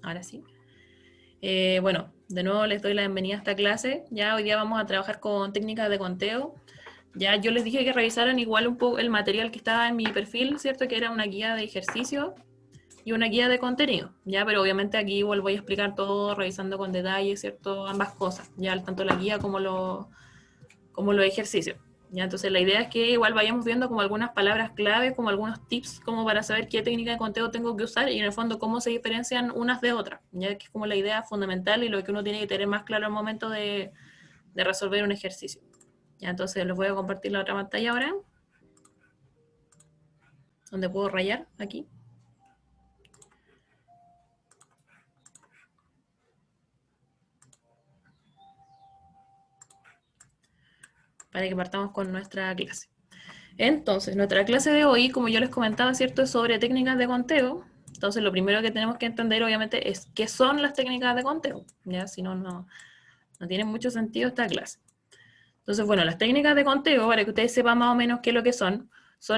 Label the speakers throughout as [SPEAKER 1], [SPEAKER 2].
[SPEAKER 1] Ahora sí. Bueno, de nuevo les doy la bienvenida a esta clase. Ya hoy día vamos a trabajar con técnicas de conteo. Ya yo les dije que revisaran igual un poco el material que estaba en mi perfil, ¿cierto? Que era una guía de ejercicio y una guía de contenido, ¿ya? Pero obviamente aquí igual voy a explicar todo revisando con detalle, ¿cierto? Ambas cosas, ya tanto la guía como los ejercicios. ¿Ya? Entonces la idea es que igual vayamos viendo como algunas palabras clave, como algunos tips como para saber qué técnica de conteo tengo que usar y en el fondo cómo se diferencian unas de otras, ya que es como la idea fundamental y lo que uno tiene que tener más claro al momento de resolver un ejercicio. ¿Ya? Entonces les voy a compartir la otra pantalla ahora, donde puedo rayar aquí. Para que partamos con nuestra clase. Entonces, nuestra clase de hoy, como yo les comentaba, ¿cierto? Es sobre técnicas de conteo. Entonces, lo primero que tenemos que entender, obviamente, es qué son las técnicas de conteo. ¿Ya? Si no, no tiene mucho sentido esta clase. Entonces, bueno, las técnicas de conteo, para que ustedes sepan más o menos qué es lo que son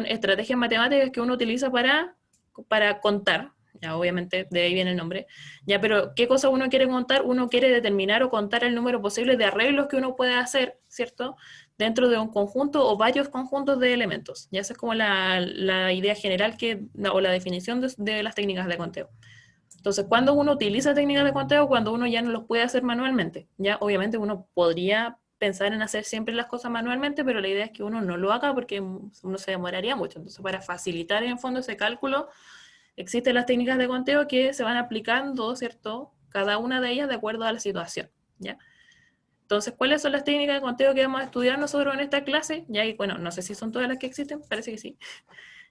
[SPEAKER 1] estrategias matemáticas que uno utiliza para contar. Ya, obviamente, de ahí viene el nombre. Ya, pero ¿qué cosa uno quiere contar? Uno quiere determinar o contar el número posible de arreglos que uno puede hacer, ¿cierto? Dentro de un conjunto o varios conjuntos de elementos. Ya esa es como la idea general o la definición de las técnicas de conteo. Entonces, cuando uno utiliza técnicas de conteo, cuando uno ya no los puede hacer manualmente, ya obviamente uno podría pensar en hacer siempre las cosas manualmente, pero la idea es que uno no lo haga porque uno se demoraría mucho. Entonces, para facilitar en el fondo ese cálculo, existen las técnicas de conteo que se van aplicando, ¿cierto? Cada una de ellas de acuerdo a la situación, ¿ya? Entonces, ¿cuáles son las técnicas de conteo que vamos a estudiar nosotros en esta clase? Ya, bueno, no sé si son todas las que existen, parece que sí.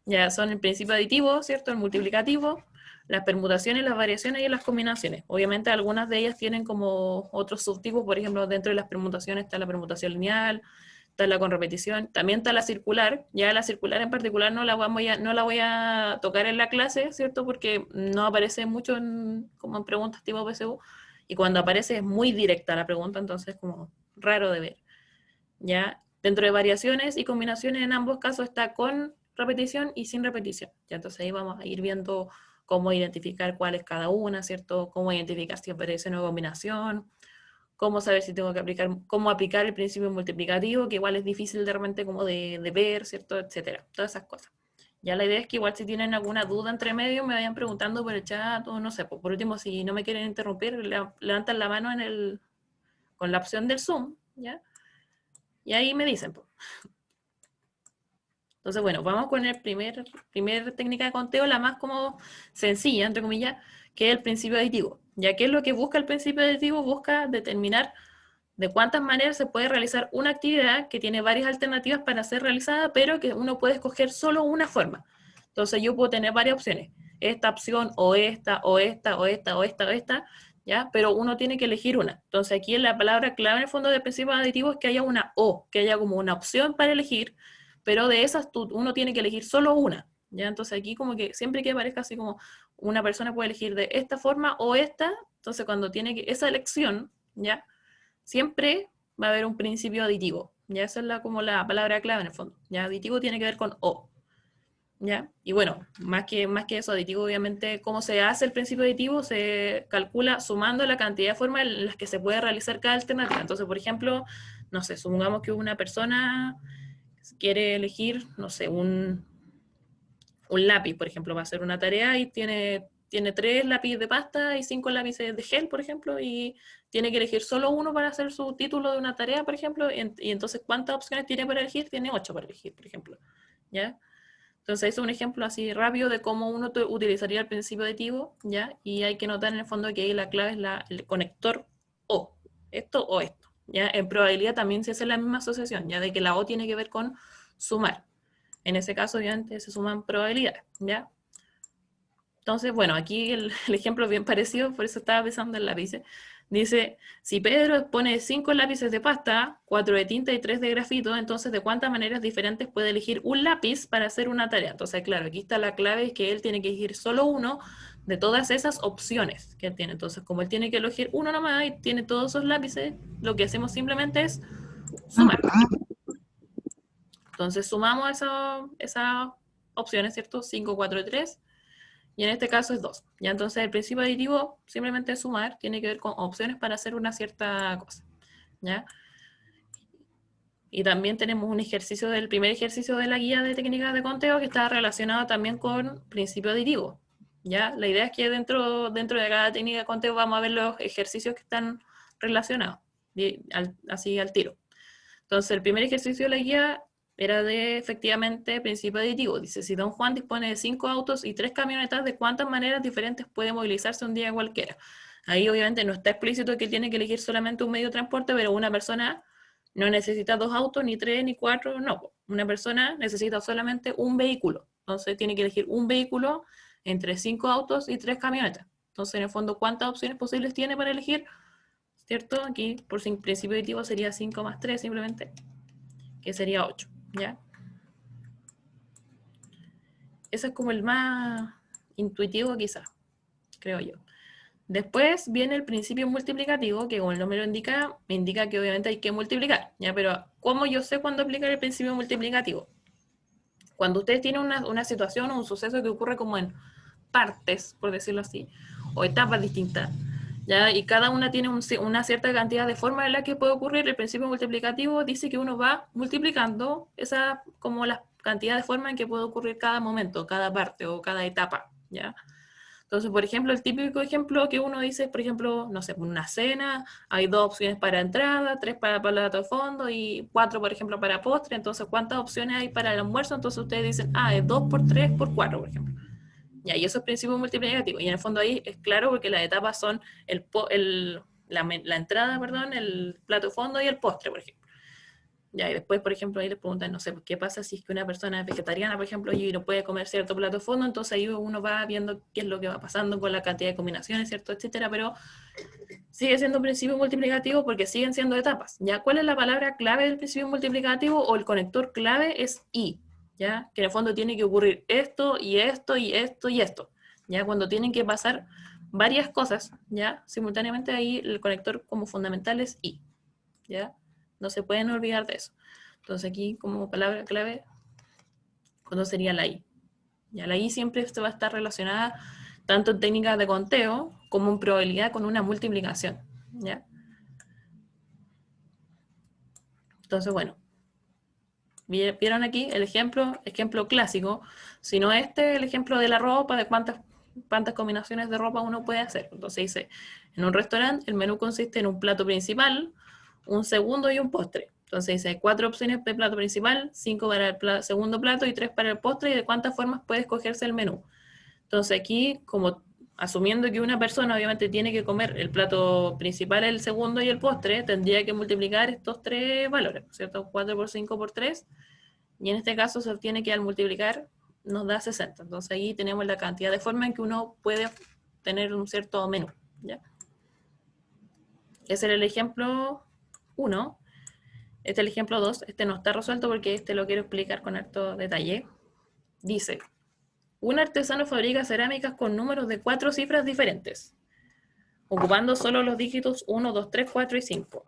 [SPEAKER 1] Ya son el principio aditivo, ¿cierto? El multiplicativo, las permutaciones, las variaciones y las combinaciones. Obviamente algunas de ellas tienen como otros subtipos, por ejemplo, dentro de las permutaciones está la permutación lineal, está la con repetición, también está la circular, ya la circular en particular no la voy a tocar en la clase, ¿cierto? Porque no aparece mucho como en preguntas tipo PSU, y cuando aparece es muy directa la pregunta, entonces como raro de ver, ¿ya? Dentro de variaciones y combinaciones en ambos casos está con repetición y sin repetición. ¿Ya? Entonces ahí vamos a ir viendo cómo identificar cuál es cada una, ¿cierto? Cómo identificar si aparece una combinación, cómo saber si tengo que cómo aplicar el principio multiplicativo, que igual es difícil de repente como de ver, ¿cierto? Etcétera. Todas esas cosas. Ya la idea es que igual si tienen alguna duda entre medio me vayan preguntando por el chat o no sé, por último si no me quieren interrumpir, levantan la mano con la opción del Zoom, ¿ya? Y ahí me dicen, pues. Entonces, bueno, vamos con el primer técnica de conteo, la más como sencilla, entre comillas, que es el principio aditivo. Ya que es lo que busca el principio aditivo, busca determinar de cuántas maneras se puede realizar una actividad que tiene varias alternativas para ser realizada, pero que uno puede escoger solo una forma. Entonces yo puedo tener varias opciones, esta opción o esta, o esta, o esta, o esta, o esta, ¿ya? Pero uno tiene que elegir una. Entonces aquí la palabra clave en el fondo del principio aditivo es que haya una o, que haya como una opción para elegir, pero de esas uno tiene que elegir solo una, ¿ya? Entonces aquí como que siempre que aparezca así como una persona puede elegir de esta forma o esta, entonces cuando tiene esa elección, ¿ya? Siempre va a haber un principio aditivo, ¿ya? Esa es como la palabra clave en el fondo, ¿ya? Aditivo tiene que ver con o, ¿ya? Y bueno, más que eso, aditivo obviamente, ¿cómo se hace el principio aditivo? Se calcula sumando la cantidad de formas en las que se puede realizar cada alternativa. Entonces, por ejemplo, no sé, supongamos que una persona quiere elegir, no sé, un lápiz, por ejemplo, va a hacer una tarea y tiene 3 lápices de pasta y 5 lápices de gel, por ejemplo, y tiene que elegir solo uno para hacer su título de una tarea, por ejemplo, y entonces, ¿cuántas opciones tiene para elegir? Tiene 8 para elegir, por ejemplo, ¿ya? Entonces, es un ejemplo así rápido de cómo uno utilizaría el principio aditivo, ¿ya? Y hay que notar en el fondo que ahí la clave es el conector o, esto o esto, ¿ya? En probabilidad también se hace la misma asociación, ya de que la o tiene que ver con sumar. En ese caso, obviamente, se suman probabilidades, ¿ya? Entonces, bueno, aquí el ejemplo es bien parecido, por eso estaba pensando en lápices. Dice, si Pedro pone 5 lápices de pasta, 4 de tinta y 3 de grafito, entonces, ¿de cuántas maneras diferentes puede elegir un lápiz para hacer una tarea? Entonces, claro, aquí está la clave, es que él tiene que elegir solo uno de todas esas opciones que él tiene. Entonces, como él tiene que elegir uno nomás y tiene todos esos lápices, lo que hacemos simplemente es sumar. Entonces, sumamos esas opciones, ¿cierto? 5, 4 y 3. y en este caso es 2. Ya entonces el principio aditivo simplemente es sumar, tiene que ver con opciones para hacer una cierta cosa. ¿Ya? Y también tenemos un ejercicio del primer ejercicio de la guía de técnicas de conteo que está relacionado también con principio aditivo. ¿Ya? La idea es que dentro de cada técnica de conteo vamos a ver los ejercicios que están relacionados, así al tiro. Entonces, el primer ejercicio de la guía era de, efectivamente, principio aditivo. Dice, si don Juan dispone de 5 autos y 3 camionetas, ¿de cuántas maneras diferentes puede movilizarse un día cualquiera? Ahí, obviamente, no está explícito que tiene que elegir solamente un medio de transporte, pero una persona no necesita 2 autos, ni 3, ni 4, no. Una persona necesita solamente un vehículo. Entonces, tiene que elegir un vehículo entre 5 autos y 3 camionetas. Entonces, en el fondo, ¿cuántas opciones posibles tiene para elegir? ¿Cierto? Aquí, por principio aditivo, sería 5 más 3 simplemente, que sería 8, ¿ya? Eso es como el más intuitivo quizás, creo yo. Después viene el principio multiplicativo, que como el nombre lo indica, me indica que obviamente hay que multiplicar, ¿ya? Pero ¿cómo yo sé cuándo aplicar el principio multiplicativo? Cuando ustedes tienen una situación o un suceso que ocurre como en partes, por decirlo así, o etapas distintas, ¿ya? Y cada una tiene una cierta cantidad de formas en las que puede ocurrir. El principio multiplicativo dice que uno va multiplicando esa, como la cantidad de formas en que puede ocurrir cada momento, cada parte o cada etapa, ¿ya? Entonces, por ejemplo, el típico ejemplo que uno dice, por ejemplo, no sé, una cena, hay 2 opciones para entrada, 3 para plato de fondo y 4, por ejemplo, para postre. Entonces, ¿cuántas opciones hay para el almuerzo? Entonces ustedes dicen, es 2 por 3 por 4, por ejemplo. Ya, y eso es principio multiplicativo. Y en el fondo ahí es claro porque las etapas son la entrada, perdón, el plato de fondo y el postre, por ejemplo. Ya, y después, por ejemplo, ahí les preguntan, no sé, ¿qué pasa si es que una persona es vegetariana, por ejemplo, y no puede comer cierto plato de fondo? Entonces ahí uno va viendo qué es lo que va pasando con la cantidad de combinaciones, ¿cierto? Etcétera, pero sigue siendo un principio multiplicativo porque siguen siendo etapas. ¿Ya? ¿Cuál es la palabra clave del principio multiplicativo o el conector clave? Es y, ¿ya? Que en el fondo tiene que ocurrir esto y esto y esto y esto, ¿ya? Cuando tienen que pasar varias cosas, ¿ya? Simultáneamente ahí el conector como fundamental es y, ¿ya? No se pueden olvidar de eso. Entonces aquí como palabra clave, ¿cuándo sería la I? Ya la I siempre va a estar relacionada tanto en técnicas de conteo como en probabilidad con una multiplicación, ¿ya? Entonces, bueno, vieron aquí el ejemplo clásico, si no el ejemplo de la ropa, de cuántas combinaciones de ropa uno puede hacer. Entonces dice, en un restaurante el menú consiste en un plato principal, un segundo y un postre. Entonces dice, hay 4 opciones de plato principal, 5 para el segundo plato y 3 para el postre, y de cuántas formas puede escogerse el menú. Entonces aquí, como asumiendo que una persona obviamente tiene que comer el plato principal, el segundo y el postre, tendría que multiplicar estos 3 valores, ¿cierto? 4 por 5 por 3, y en este caso se obtiene que al multiplicar nos da 60. Entonces ahí tenemos la cantidad de formas en que uno puede tener un cierto menú, ¿ya? Ese era el ejemplo 1. Este es el ejemplo 2. Este no está resuelto porque este lo quiero explicar con harto detalle. Dice, un artesano fabrica cerámicas con números de 4 cifras diferentes, ocupando solo los dígitos 1, 2, 3, 4 y 5.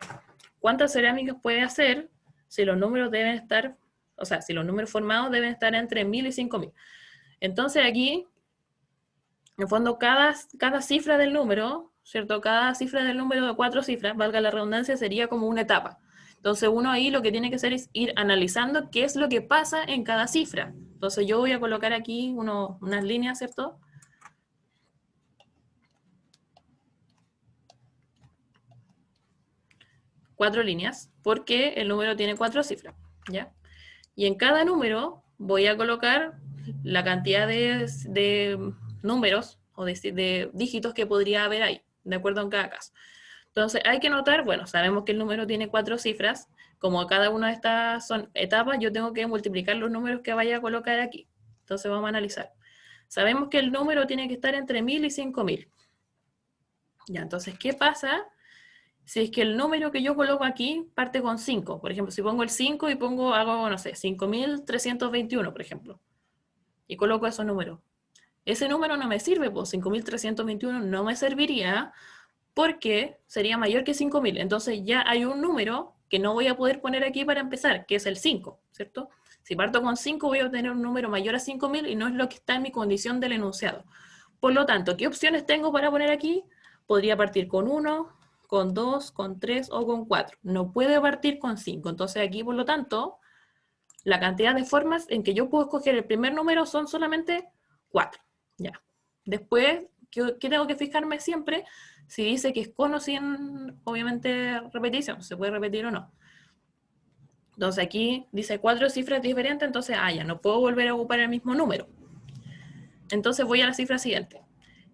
[SPEAKER 1] ¿Cuántas cerámicas puede hacer si los números deben estar, o sea, si los números formados deben estar entre 1000 y 5000? Entonces aquí, en el fondo, cada cifra del número, ¿cierto? Cada cifra del número de 4 cifras, valga la redundancia, sería como una etapa. Entonces uno ahí lo que tiene que hacer es ir analizando qué es lo que pasa en cada cifra. Entonces yo voy a colocar aquí unas líneas, ¿cierto? Cuatro líneas, porque el número tiene 4 cifras, ¿ya? Y en cada número voy a colocar la cantidad de números o de dígitos que podría haber ahí, de acuerdo en cada caso. Entonces hay que notar, bueno, sabemos que el número tiene 4 cifras, como cada una de estas son etapas, yo tengo que multiplicar los números que vaya a colocar aquí. Entonces vamos a analizar. Sabemos que el número tiene que estar entre 1000 y 5000. Ya, entonces, ¿qué pasa si es que el número que yo coloco aquí parte con 5? Por ejemplo, si pongo el 5 y hago, no sé, 5321, por ejemplo, y coloco esos números. Ese número no me sirve, pues 5321 no me serviría porque sería mayor que 5000. Entonces ya hay un número que no voy a poder poner aquí para empezar, que es el 5, ¿cierto? Si parto con 5 voy a obtener un número mayor a 5000 y no es lo que está en mi condición del enunciado. Por lo tanto, ¿qué opciones tengo para poner aquí? Podría partir con 1, con 2, con 3 o con 4. No puede partir con 5. Entonces aquí, por lo tanto, la cantidad de formas en que yo puedo escoger el primer número son solamente 4. Ya. Después, ¿qué tengo que fijarme siempre? Si dice que es con o sin, obviamente, repetición. Se puede repetir o no. Entonces aquí dice 4 cifras diferentes, entonces, ya, no puedo volver a ocupar el mismo número. Entonces voy a la cifra siguiente.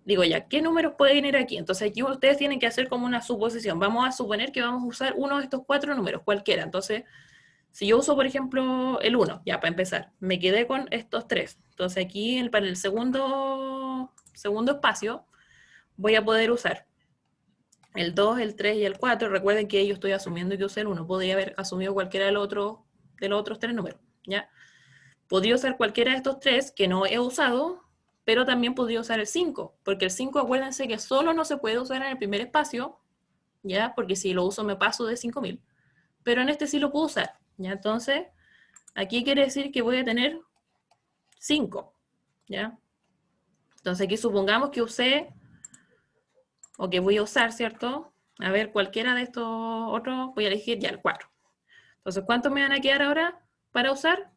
[SPEAKER 1] Digo ya, ¿qué números pueden ir aquí? Entonces aquí ustedes tienen que hacer como una suposición. Vamos a suponer que vamos a usar uno de estos 4 números, cualquiera. Entonces, si yo uso, por ejemplo, el 1, ya para empezar, me quedé con estos 3. Entonces aquí para el segundo espacio voy a poder usar el 2, el 3 y el 4. Recuerden que yo estoy asumiendo que usé el 1. Podría haber asumido cualquiera de los otros 3 números. ¿Ya? Podría usar cualquiera de estos 3 que no he usado, pero también podría usar el 5, porque el 5, acuérdense que solo no se puede usar en el primer espacio, ¿ya? Porque si lo uso me paso de 5000, pero en este sí lo puedo usar, ¿ya? Entonces, aquí quiere decir que voy a tener 5, ¿ya? Entonces aquí supongamos que usé, o que voy a usar, ¿cierto? A ver, cualquiera de estos otros, voy a elegir ya el 4. Entonces, ¿cuántos me van a quedar ahora para usar?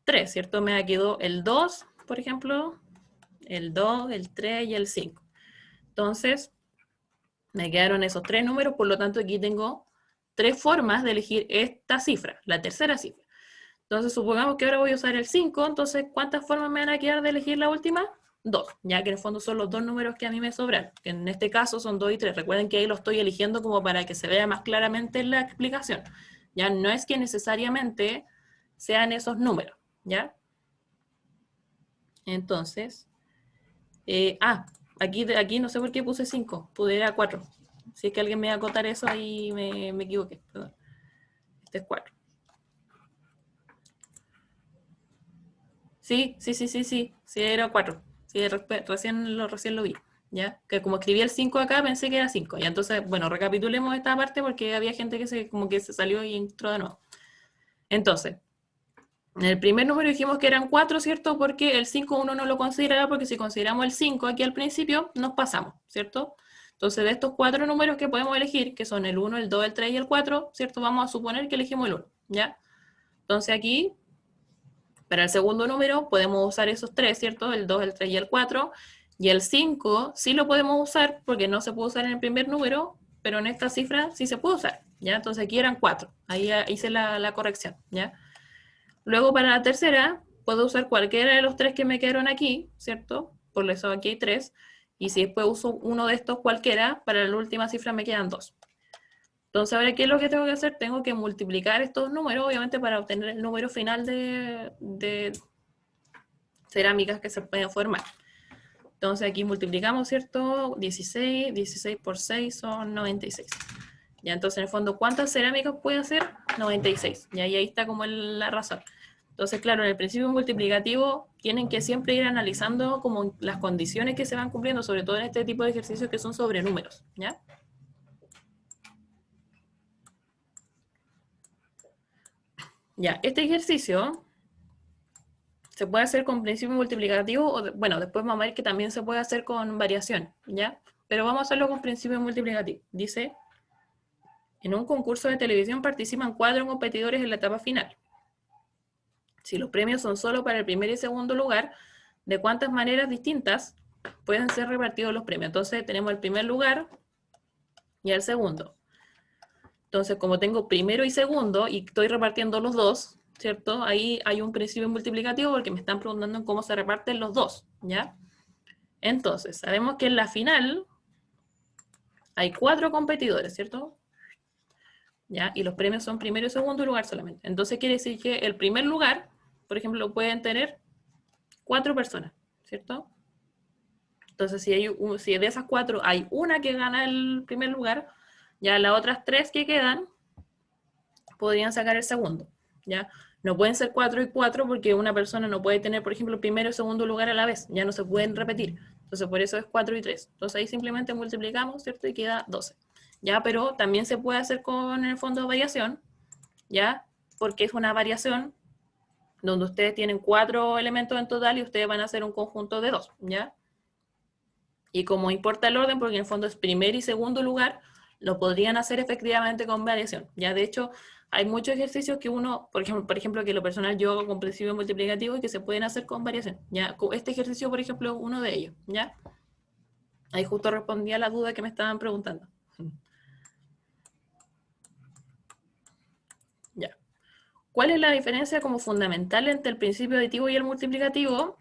[SPEAKER 1] 3, ¿cierto? Me quedó el 2, por ejemplo, el 2, el 3 y el 5. Entonces, me quedaron esos 3 números, por lo tanto aquí tengo 3 formas de elegir esta cifra, la tercera cifra. Entonces, supongamos que ahora voy a usar el 5, entonces, ¿cuántas formas me van a quedar de elegir la última? 2, ya que en el fondo son los 2 números que a mí me sobran, que en este caso son 2 y 3. Recuerden que ahí lo estoy eligiendo como para que se vea más claramente en la explicación. Ya no es que necesariamente sean esos números, ¿ya? Entonces, aquí no sé por qué puse 5, pudiera 4. Si es que alguien me va a acotar eso, ahí me equivoqué. Perdón. Este es 4. Sí, era 4. Sí, recién lo vi. ¿Ya? Que como escribí el 5 acá, pensé que era 5. Y entonces, bueno, recapitulemos esta parte porque había gente que como que se salió y entró de nuevo. Entonces, en el primer número dijimos que eran 4, ¿cierto? Porque el 5 uno no lo consideraba, porque si consideramos el 5 aquí al principio, nos pasamos, ¿cierto? Entonces, de estos 4 números que podemos elegir, que son el 1, el 2, el 3 y el 4, ¿cierto? Vamos a suponer que elegimos el 1, ¿ya? Entonces aquí, para el segundo número, podemos usar esos 3, ¿cierto? El 2, el 3 y el 4. Y el 5 sí lo podemos usar porque no se puede usar en el primer número, pero en esta cifra sí se puede usar, ¿ya? Entonces aquí eran 4. Ahí hice la corrección, ¿ya? Luego para la tercera, puedo usar cualquiera de los 3 que me quedaron aquí, ¿cierto? Por eso aquí hay 3. Y si después uso uno de estos cualquiera, para la última cifra me quedan 2. Entonces, ahora, ¿qué es lo que tengo que hacer? Tengo que multiplicar estos números, obviamente, para obtener el número final de cerámicas que se pueden formar. Entonces, aquí multiplicamos, ¿cierto? 16 por 6 son 96. Ya, entonces, en el fondo, ¿cuántas cerámicas puede hacer? 96. Y ahí está como la razón. Entonces, claro, en el principio multiplicativo tienen que siempre ir analizando como las condiciones que se van cumpliendo, sobre todo en este tipo de ejercicios que son sobre números, ¿ya? Ya, este ejercicio se puede hacer con principio multiplicativo, o bueno, después vamos a ver que también se puede hacer con variación, ¿ya? Pero vamos a hacerlo con principio multiplicativo. Dice, en un concurso de televisión participan 4 competidores en la etapa final. Si los premios son solo para el primer y segundo lugar, ¿de cuántas maneras distintas pueden ser repartidos los premios? Entonces tenemos el primer lugar y el segundo. Entonces, como tengo primero y segundo y estoy repartiendo los dos, ¿cierto? Ahí hay un principio multiplicativo porque me están preguntando cómo se reparten los dos, ¿ya? Entonces, sabemos que en la final hay 4 competidores, ¿cierto? ¿Ya? Y los premios son primero y segundo lugar solamente. Entonces quiere decir que el primer lugar, por ejemplo, pueden tener 4 personas, ¿cierto? Entonces, si de esas 4 hay una que gana el primer lugar, ya las otras 3 que quedan podrían sacar el segundo, ¿ya? No pueden ser 4 y 4 porque una persona no puede tener, por ejemplo, primero y segundo lugar a la vez, ya no se pueden repetir. Entonces, por eso es 4 y 3. Entonces, ahí simplemente multiplicamos, ¿cierto? Y queda 12. ¿Ya? Pero también se puede hacer con el fondo de variación, ¿ya? Porque es una variación donde ustedes tienen 4 elementos en total y ustedes van a hacer un conjunto de 2, ¿ya? Y como importa el orden, porque en el fondo es primer y segundo lugar, lo podrían hacer efectivamente con variación. Ya de hecho, hay muchos ejercicios que uno, por ejemplo, que lo personal yo hago con principio multiplicativo y que se pueden hacer con variación. Ya, este ejercicio, por ejemplo, es uno de ellos. Ya, ahí justo respondí a la duda que me estaban preguntando. Ya. ¿Cuál es la diferencia como fundamental entre el principio aditivo y el multiplicativo?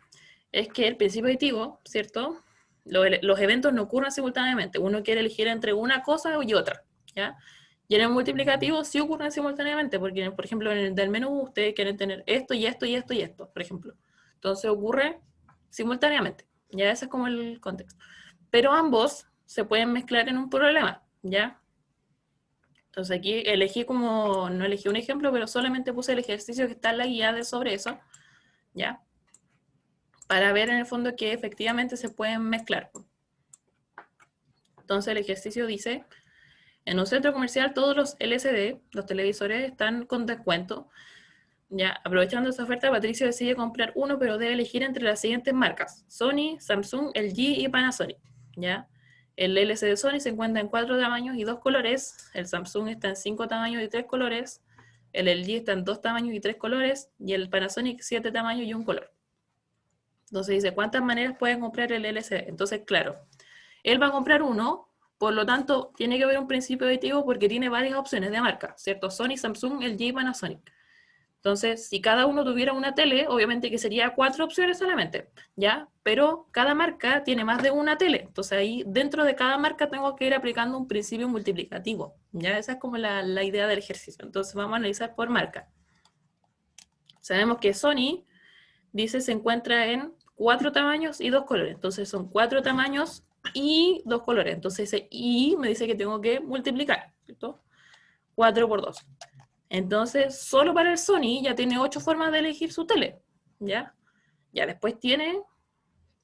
[SPEAKER 1] Es que el principio aditivo, ¿cierto? Los eventos no ocurren simultáneamente. Uno quiere elegir entre una cosa y otra, ¿ya? Y en el multiplicativo sí ocurren simultáneamente, porque, por ejemplo, en el del menú ustedes quieren tener esto y esto y esto y esto, por ejemplo. Entonces ocurre simultáneamente, ¿ya? Ese es como el contexto. Pero ambos se pueden mezclar en un problema, ¿ya? Entonces aquí elegí como, no elegí un ejemplo, pero solamente puse el ejercicio que está en la guía de sobre eso, ¿ya? Para ver en el fondo que efectivamente se pueden mezclar. Entonces el ejercicio dice, en un centro comercial todos los LCD, los televisores, están con descuento. Ya, aprovechando esa oferta, Patricio decide comprar uno, pero debe elegir entre las siguientes marcas: Sony, Samsung, LG y Panasonic. ¿Ya? El LCD de Sony se encuentra en 4 tamaños y 2 colores, el Samsung está en 5 tamaños y 3 colores, el LG está en 2 tamaños y 3 colores, y el Panasonic 7 tamaños y 1 color. Entonces dice, ¿cuántas maneras pueden comprar el LCD? Entonces, claro, él va a comprar uno, por lo tanto, tiene que haber un principio aditivo porque tiene varias opciones de marca, ¿cierto? Sony, Samsung, LG y Panasonic. Entonces, si cada uno tuviera una tele, obviamente que sería 4 opciones solamente, ¿ya? Pero cada marca tiene más de una tele. Entonces, ahí dentro de cada marca tengo que ir aplicando un principio multiplicativo, ¿ya? Esa es como la idea del ejercicio. Entonces, vamos a analizar por marca. Sabemos que Sony, dice, se encuentra en 4 tamaños y 2 colores. Entonces, son 4 tamaños y 2 colores. Entonces, ese y me dice que tengo que multiplicar, ¿cierto? 4 por 2. Entonces, solo para el Sony ya tiene 8 formas de elegir su tele, ¿ya? Ya después tiene,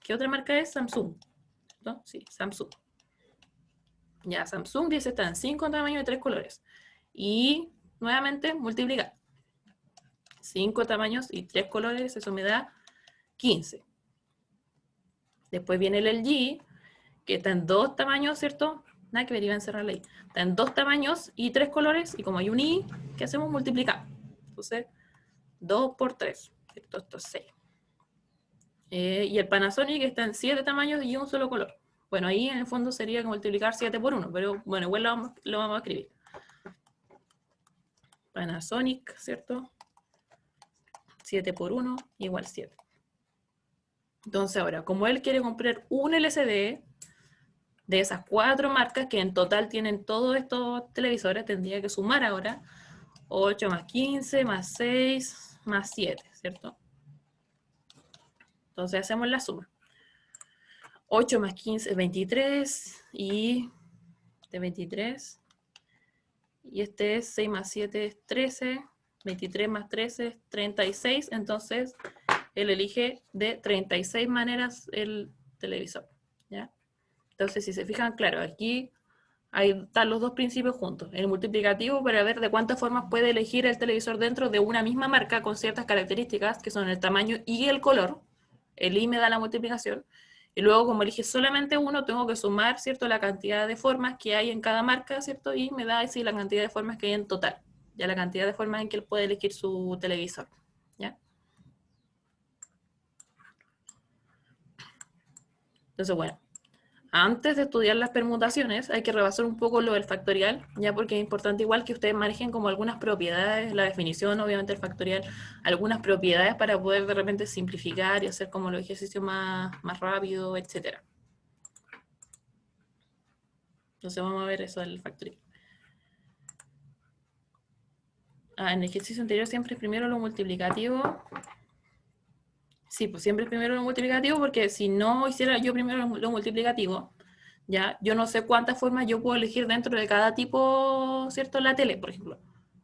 [SPEAKER 1] ¿qué otra marca es? Samsung, ¿no? Sí, Samsung. Ya, Samsung dice está en 5 tamaños y 3 colores. Y nuevamente multiplicar. 5 tamaños y 3 colores, eso me da 15. Después viene el LG, que está en 2 tamaños, ¿cierto? Nada que ver, iba a encerrar la I. Está en 2 tamaños y 3 colores, y como hay un I, ¿qué hacemos? Multiplicar. Entonces, 2 por 3, ¿cierto? Esto es 6. Y el Panasonic está en 7 tamaños y un solo color. Bueno, ahí en el fondo sería multiplicar 7 por 1, pero bueno, igual lo vamos a escribir. Panasonic, ¿cierto? 7 por 1 igual 7. Entonces ahora, como él quiere comprar un LCD de esas 4 marcas que en total tienen todos estos televisores, tendría que sumar ahora 8 más 15 más 6 más 7, ¿cierto? Entonces hacemos la suma. 8 más 15 es 23 y de 23. Y este es 6 más 7 es 13. 23 más 13 es 36. Entonces, él elige de 36 maneras el televisor, ¿ya? Entonces, si se fijan, claro, aquí están los dos principios juntos. El multiplicativo para ver de cuántas formas puede elegir el televisor dentro de una misma marca con ciertas características que son el tamaño y el color. El I me da la multiplicación. Y luego, como elige solamente uno, tengo que sumar, ¿cierto?, la cantidad de formas que hay en cada marca, ¿cierto? Y me da así la cantidad de formas que hay en total. Ya la cantidad de formas en que él puede elegir su televisor, ¿ya? Entonces, bueno, antes de estudiar las permutaciones, hay que repasar un poco lo del factorial, ya porque es importante igual que ustedes manejen como algunas propiedades, la definición, obviamente, del factorial, algunas propiedades para poder de repente simplificar y hacer como los ejercicios más rápido, etc. Entonces vamos a ver eso del factorial. En el ejercicio anterior siempre es primero lo multiplicativo. Sí, pues siempre es primero lo multiplicativo, porque si no hiciera yo primero lo multiplicativo, ¿ya? Yo no sé cuántas formas yo puedo elegir dentro de cada tipo, ¿cierto? La tele, por ejemplo,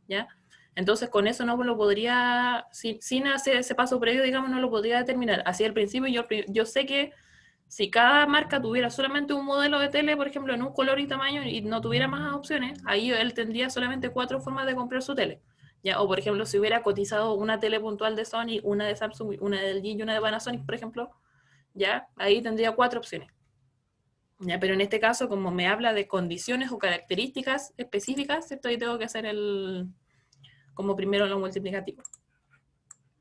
[SPEAKER 1] ¿ya? Entonces con eso no lo podría, sin hacer ese paso previo, digamos, no lo podría determinar. Así al principio yo sé que si cada marca tuviera solamente un modelo de tele, por ejemplo, en un color y tamaño, y no tuviera más opciones, ahí él tendría solamente 4 formas de comprar su tele. ¿Ya? O por ejemplo, si hubiera cotizado una tele puntual de Sony, una de Samsung, una de LG y una de Panasonic, por ejemplo, ya ahí tendría 4 opciones. ¿ya? Pero en este caso, como me habla de condiciones o características específicas, ¿cierto? Ahí tengo que hacer como primero lo multiplicativo,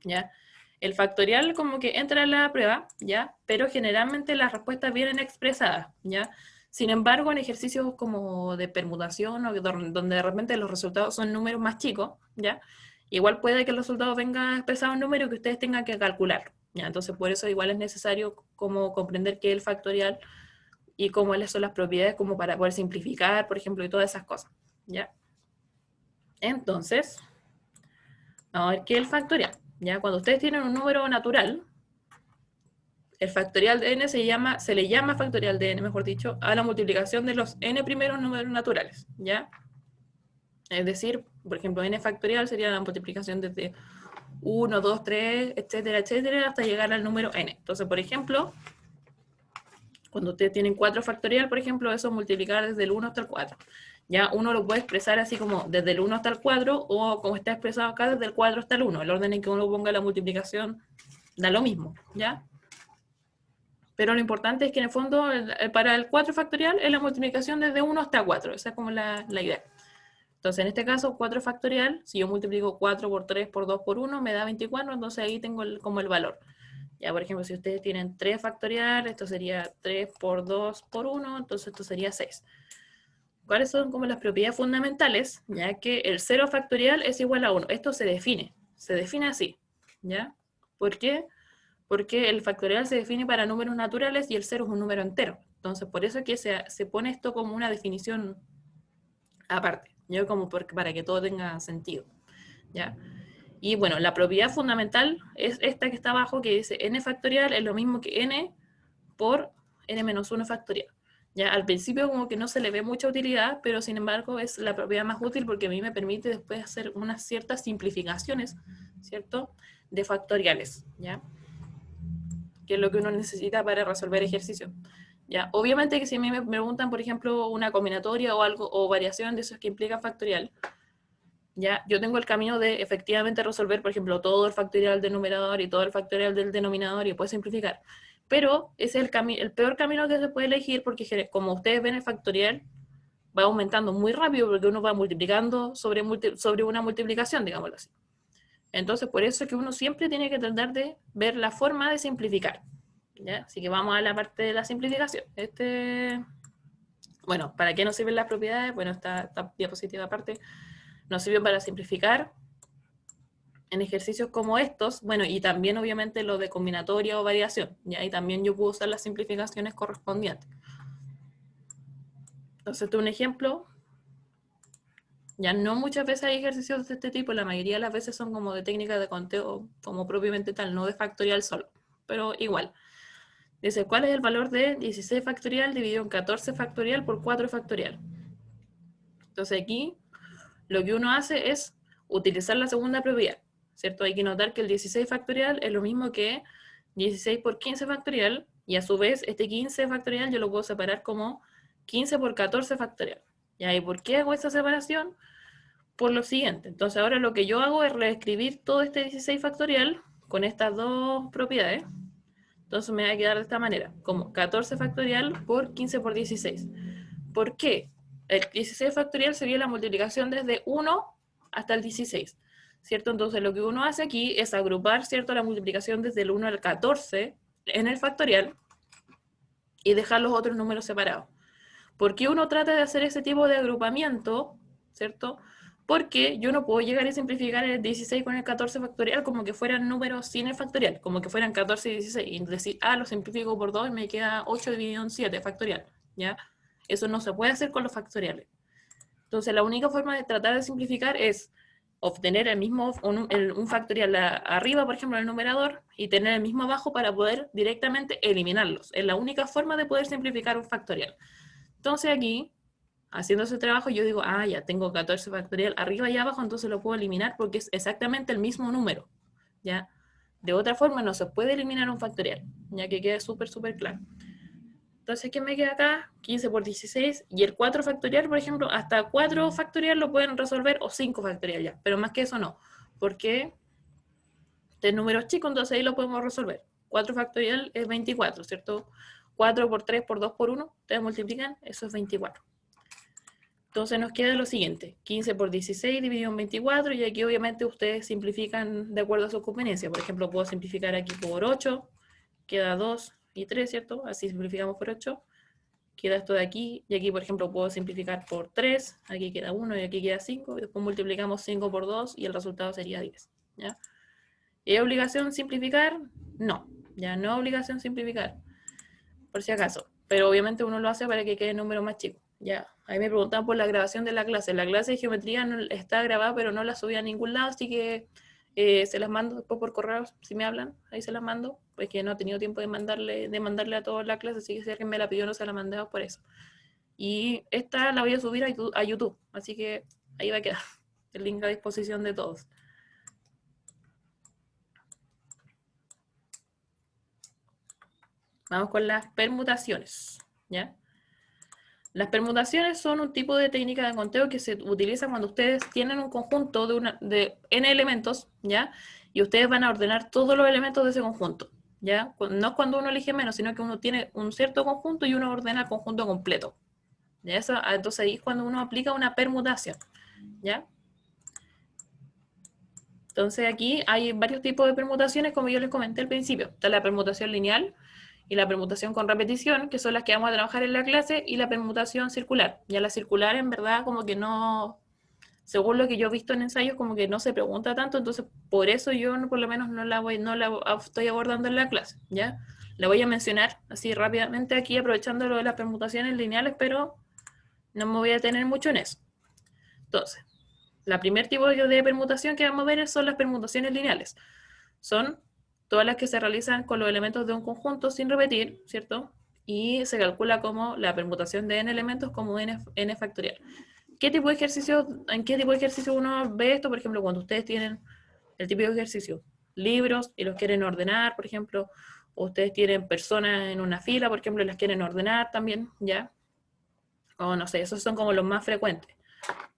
[SPEAKER 1] ¿ya? El factorial como que entra en la prueba, ¿ya? Pero generalmente las respuestas vienen expresadas, ¿ya? Sin embargo, en ejercicios como de permutación o donde de repente los resultados son números más chicos, ¿ya? Igual puede que el resultado venga expresado en número que ustedes tengan que calcular, ¿ya? Entonces, por eso igual es necesario como comprender qué es el factorial y cuáles son las propiedades como para poder simplificar, por ejemplo, y todas esas cosas, ¿ya? Entonces, vamos a ver qué es el factorial, ¿ya? Cuando ustedes tienen un número natural, el factorial de n se le llama factorial de n, mejor dicho, a la multiplicación de los n primeros números naturales, ¿ya? Es decir, por ejemplo, n factorial sería la multiplicación desde 1, 2, 3, etcétera, etcétera, hasta llegar al número n. Entonces, por ejemplo, cuando ustedes tienen 4 factorial, por ejemplo, eso es multiplicar desde el 1 hasta el 4. Ya uno lo puede expresar así como desde el 1 hasta el 4, o como está expresado acá, desde el 4 hasta el 1. El orden en que uno ponga la multiplicación da lo mismo, ¿ya? Pero lo importante es que en el fondo, para el 4 factorial, es la multiplicación desde 1 hasta 4. Esa es como la idea. Entonces, en este caso, 4 factorial, si yo multiplico 4 por 3 por 2 por 1, me da 24, entonces ahí tengo como el valor. Ya, por ejemplo, si ustedes tienen 3 factorial, esto sería 3 por 2 por 1, entonces esto sería 6. ¿Cuáles son como las propiedades fundamentales? Ya que el 0 factorial es igual a 1. Esto se define así, ¿ya? ¿Por qué? Porque el factorial se define para números naturales y el 0 es un número entero. Entonces, por eso es que se pone esto como una definición aparte, ¿ya? Como para que todo tenga sentido, ¿ya? Y bueno, la propiedad fundamental es esta que está abajo, que dice n factorial es lo mismo que n por n menos 1 factorial. Ya al principio como que no se le ve mucha utilidad, pero sin embargo es la propiedad más útil porque a mí me permite después hacer unas ciertas simplificaciones, ¿cierto? De factoriales, ¿ya? Que es lo que uno necesita para resolver ejercicios. ¿Ya? Obviamente que si a mí me preguntan, por ejemplo, una combinatoria o algo, o variación de esos que implica factorial, ya, yo tengo el camino de efectivamente resolver, por ejemplo, todo el factorial del numerador y todo el factorial del denominador y después simplificar. Pero ese es el peor camino que se puede elegir porque como ustedes ven el factorial va aumentando muy rápido porque uno va multiplicando sobre una multiplicación, digámoslo así. Entonces, por eso es que uno siempre tiene que tratar de ver la forma de simplificar. ¿Ya? Así que vamos a la parte de la simplificación. Bueno, ¿para qué nos sirven las propiedades? Bueno, esta diapositiva aparte nos sirve para simplificar en ejercicios como estos, bueno, y también obviamente lo de combinatoria o variación, ¿ya? Y también yo puedo usar las simplificaciones correspondientes. Entonces, este es un ejemplo. Ya no muchas veces hay ejercicios de este tipo, la mayoría de las veces son como de técnicas de conteo, como propiamente tal, no de factorial solo, pero igual. Dice, ¿cuál es el valor de 16 factorial dividido en 14 factorial por 4 factorial? Entonces aquí lo que uno hace es utilizar la segunda propiedad, ¿cierto? Hay que notar que el 16 factorial es lo mismo que 16 por 15 factorial, y a su vez este 15 factorial yo lo puedo separar como 15 por 14 factorial. ¿Y por qué hago esa separación? Por lo siguiente. Entonces ahora lo que yo hago es reescribir todo este 16 factorial con estas dos propiedades. Entonces me va a quedar de esta manera, como 14 factorial por 15 por 16. ¿Por qué? El 16 factorial sería la multiplicación desde 1 hasta el 16, ¿cierto? Entonces lo que uno hace aquí es agrupar, ¿cierto?, la multiplicación desde el 1 al 14 en el factorial y dejar los otros números separados. ¿Por qué uno trata de hacer ese tipo de agrupamiento, ¿cierto? Porque yo no puedo llegar y simplificar el 16 con el 14 factorial como que fueran números sin el factorial, como que fueran 14 y 16, y decir, lo simplifico por 2 y me queda 8 dividido en 7 factorial, ¿ya? Eso no se puede hacer con los factoriales. Entonces, la única forma de tratar de simplificar es obtener un factorial arriba, por ejemplo, en el numerador, y tener el mismo abajo para poder directamente eliminarlos. Es la única forma de poder simplificar un factorial. Entonces aquí, haciendo ese trabajo, yo digo, ya tengo 14 factorial arriba y abajo, entonces lo puedo eliminar porque es exactamente el mismo número, ¿ya? De otra forma no se puede eliminar un factorial, ya que queda súper, súper claro. Entonces, ¿qué me queda acá? 15 por 16, y el 4 factorial, por ejemplo, hasta 4 factorial lo pueden resolver, o 5 factorial ya, pero más que eso no, porque este número es chico, entonces ahí lo podemos resolver. 4 factorial es 24, ¿cierto? 4 por 3 por 2 por 1, ustedes multiplican, eso es 24. Entonces nos queda lo siguiente, 15 por 16 dividido en 24, y aquí obviamente ustedes simplifican de acuerdo a su conveniencia. Por ejemplo, puedo simplificar aquí por 8, queda 2 y 3, ¿cierto? Así simplificamos por 8, queda esto de aquí, y aquí por ejemplo puedo simplificar por 3, aquí queda 1 y aquí queda 5, y después multiplicamos 5 por 2 y el resultado sería 10, ¿ya? ¿Es obligación simplificar? No, ya no es obligación simplificar, por si acaso, pero obviamente uno lo hace para que quede el número más chico. Ya, ahí me preguntaban por la grabación de la clase. La clase de geometría no está grabada, pero no la subí a ningún lado, así que se las mando después por correo, si me hablan, ahí se las mando, pues que no he tenido tiempo de mandarle a todos la clase, así que si alguien me la pidió no se la mandé por eso. Y esta la voy a subir a YouTube, así que ahí va a quedar el link a disposición de todos. Vamos con las permutaciones, ¿ya? Las permutaciones son un tipo de técnica de conteo que se utiliza cuando ustedes tienen un conjunto de n elementos, ¿ya? Y ustedes van a ordenar todos los elementos de ese conjunto, ¿ya? No es cuando uno elige menos, sino que uno tiene un cierto conjunto y uno ordena el conjunto completo. ¿Ya? Entonces ahí es cuando uno aplica una permutación, ¿ya? Entonces aquí hay varios tipos de permutaciones, como yo les comenté al principio. Está la permutación lineal, y la permutación con repetición, que son las que vamos a trabajar en la clase, y la permutación circular. Ya la circular en verdad como que no, según lo que yo he visto en ensayos, como que no se pregunta tanto, entonces por eso yo por lo menos no la estoy abordando en la clase, ¿ya? La voy a mencionar así rápidamente aquí, aprovechando lo de las permutaciones lineales, pero no me voy a detener mucho en eso. Entonces, la primer tipo de permutación que vamos a ver son las permutaciones lineales. Son todas las que se realizan con los elementos de un conjunto sin repetir, ¿cierto? Y se calcula como la permutación de n elementos como n factorial. ¿Qué tipo de ejercicio, en qué tipo de ejercicio uno ve esto? Por ejemplo, cuando ustedes tienen el típico ejercicio, libros y los quieren ordenar, por ejemplo, o ustedes tienen personas en una fila, por ejemplo, y las quieren ordenar también, ¿ya? O no sé, esos son como los más frecuentes.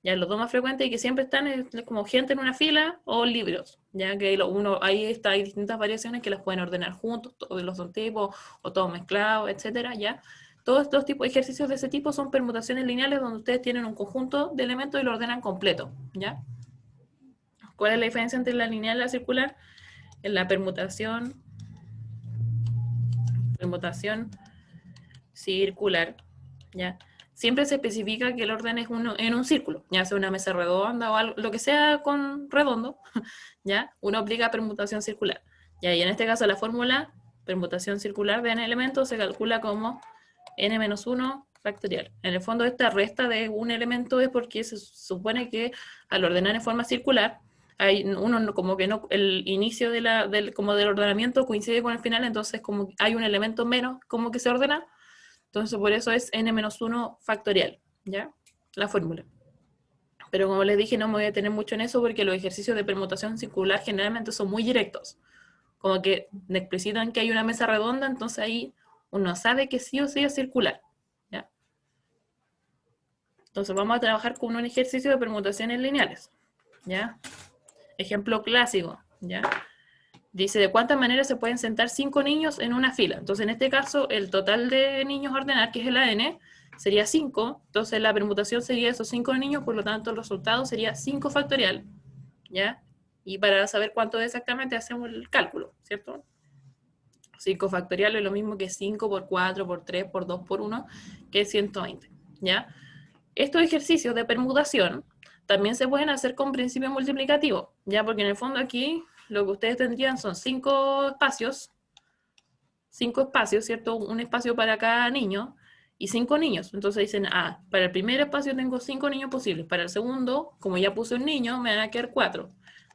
[SPEAKER 1] Ya los dos más frecuentes y que siempre están es como gente en una fila o libros, ya que ahí está, hay distintas variaciones que las pueden ordenar juntos, todos los dos tipos o todos mezclados, etcétera, ya. Todos estos tipos de ejercicios de ese tipo son permutaciones lineales donde ustedes tienen un conjunto de elementos y lo ordenan completo, ¿ya? ¿Cuál es la diferencia entre la lineal y la circular? En la permutación circular, ¿ya? Siempre se especifica que el orden es uno en un círculo, ya sea una mesa redonda o algo, lo que sea con redondo, ¿ya? Uno aplica permutación circular. ¿Ya? Y en este caso la fórmula permutación circular de n elementos se calcula como n-1 factorial. En el fondo esta resta de un elemento es porque se supone que al ordenar en forma circular, uno como que no, el inicio como del ordenamiento coincide con el final, entonces como hay un elemento menos como que se ordena, entonces por eso es n-1 factorial, ¿ya? La fórmula. Pero como les dije, no me voy a detener mucho en eso porque los ejercicios de permutación circular generalmente son muy directos. Como que explicitan que hay una mesa redonda, entonces ahí uno sabe que sí o sí es circular, ¿ya? Entonces vamos a trabajar con un ejercicio de permutaciones lineales, ¿ya? Ejemplo clásico, ¿ya? Dice, ¿de cuántas maneras se pueden sentar 5 niños en una fila? Entonces, en este caso, el total de niños a ordenar, que es el n, sería 5. Entonces, la permutación sería esos 5 niños, por lo tanto, el resultado sería 5 factorial, ¿ya? Y para saber cuánto es exactamente, hacemos el cálculo, ¿cierto? 5 factorial es lo mismo que 5 por 4, por 3, por 2, por 1, que es 120, ¿ya? Estos ejercicios de permutación también se pueden hacer con principio multiplicativo, ¿ya? Porque en el fondo aquí lo que ustedes tendrían son 5 espacios, ¿cierto? Un espacio para cada niño y 5 niños. Entonces dicen, para el primer espacio tengo 5 niños posibles, para el segundo, como ya puse un niño, me van a quedar 4.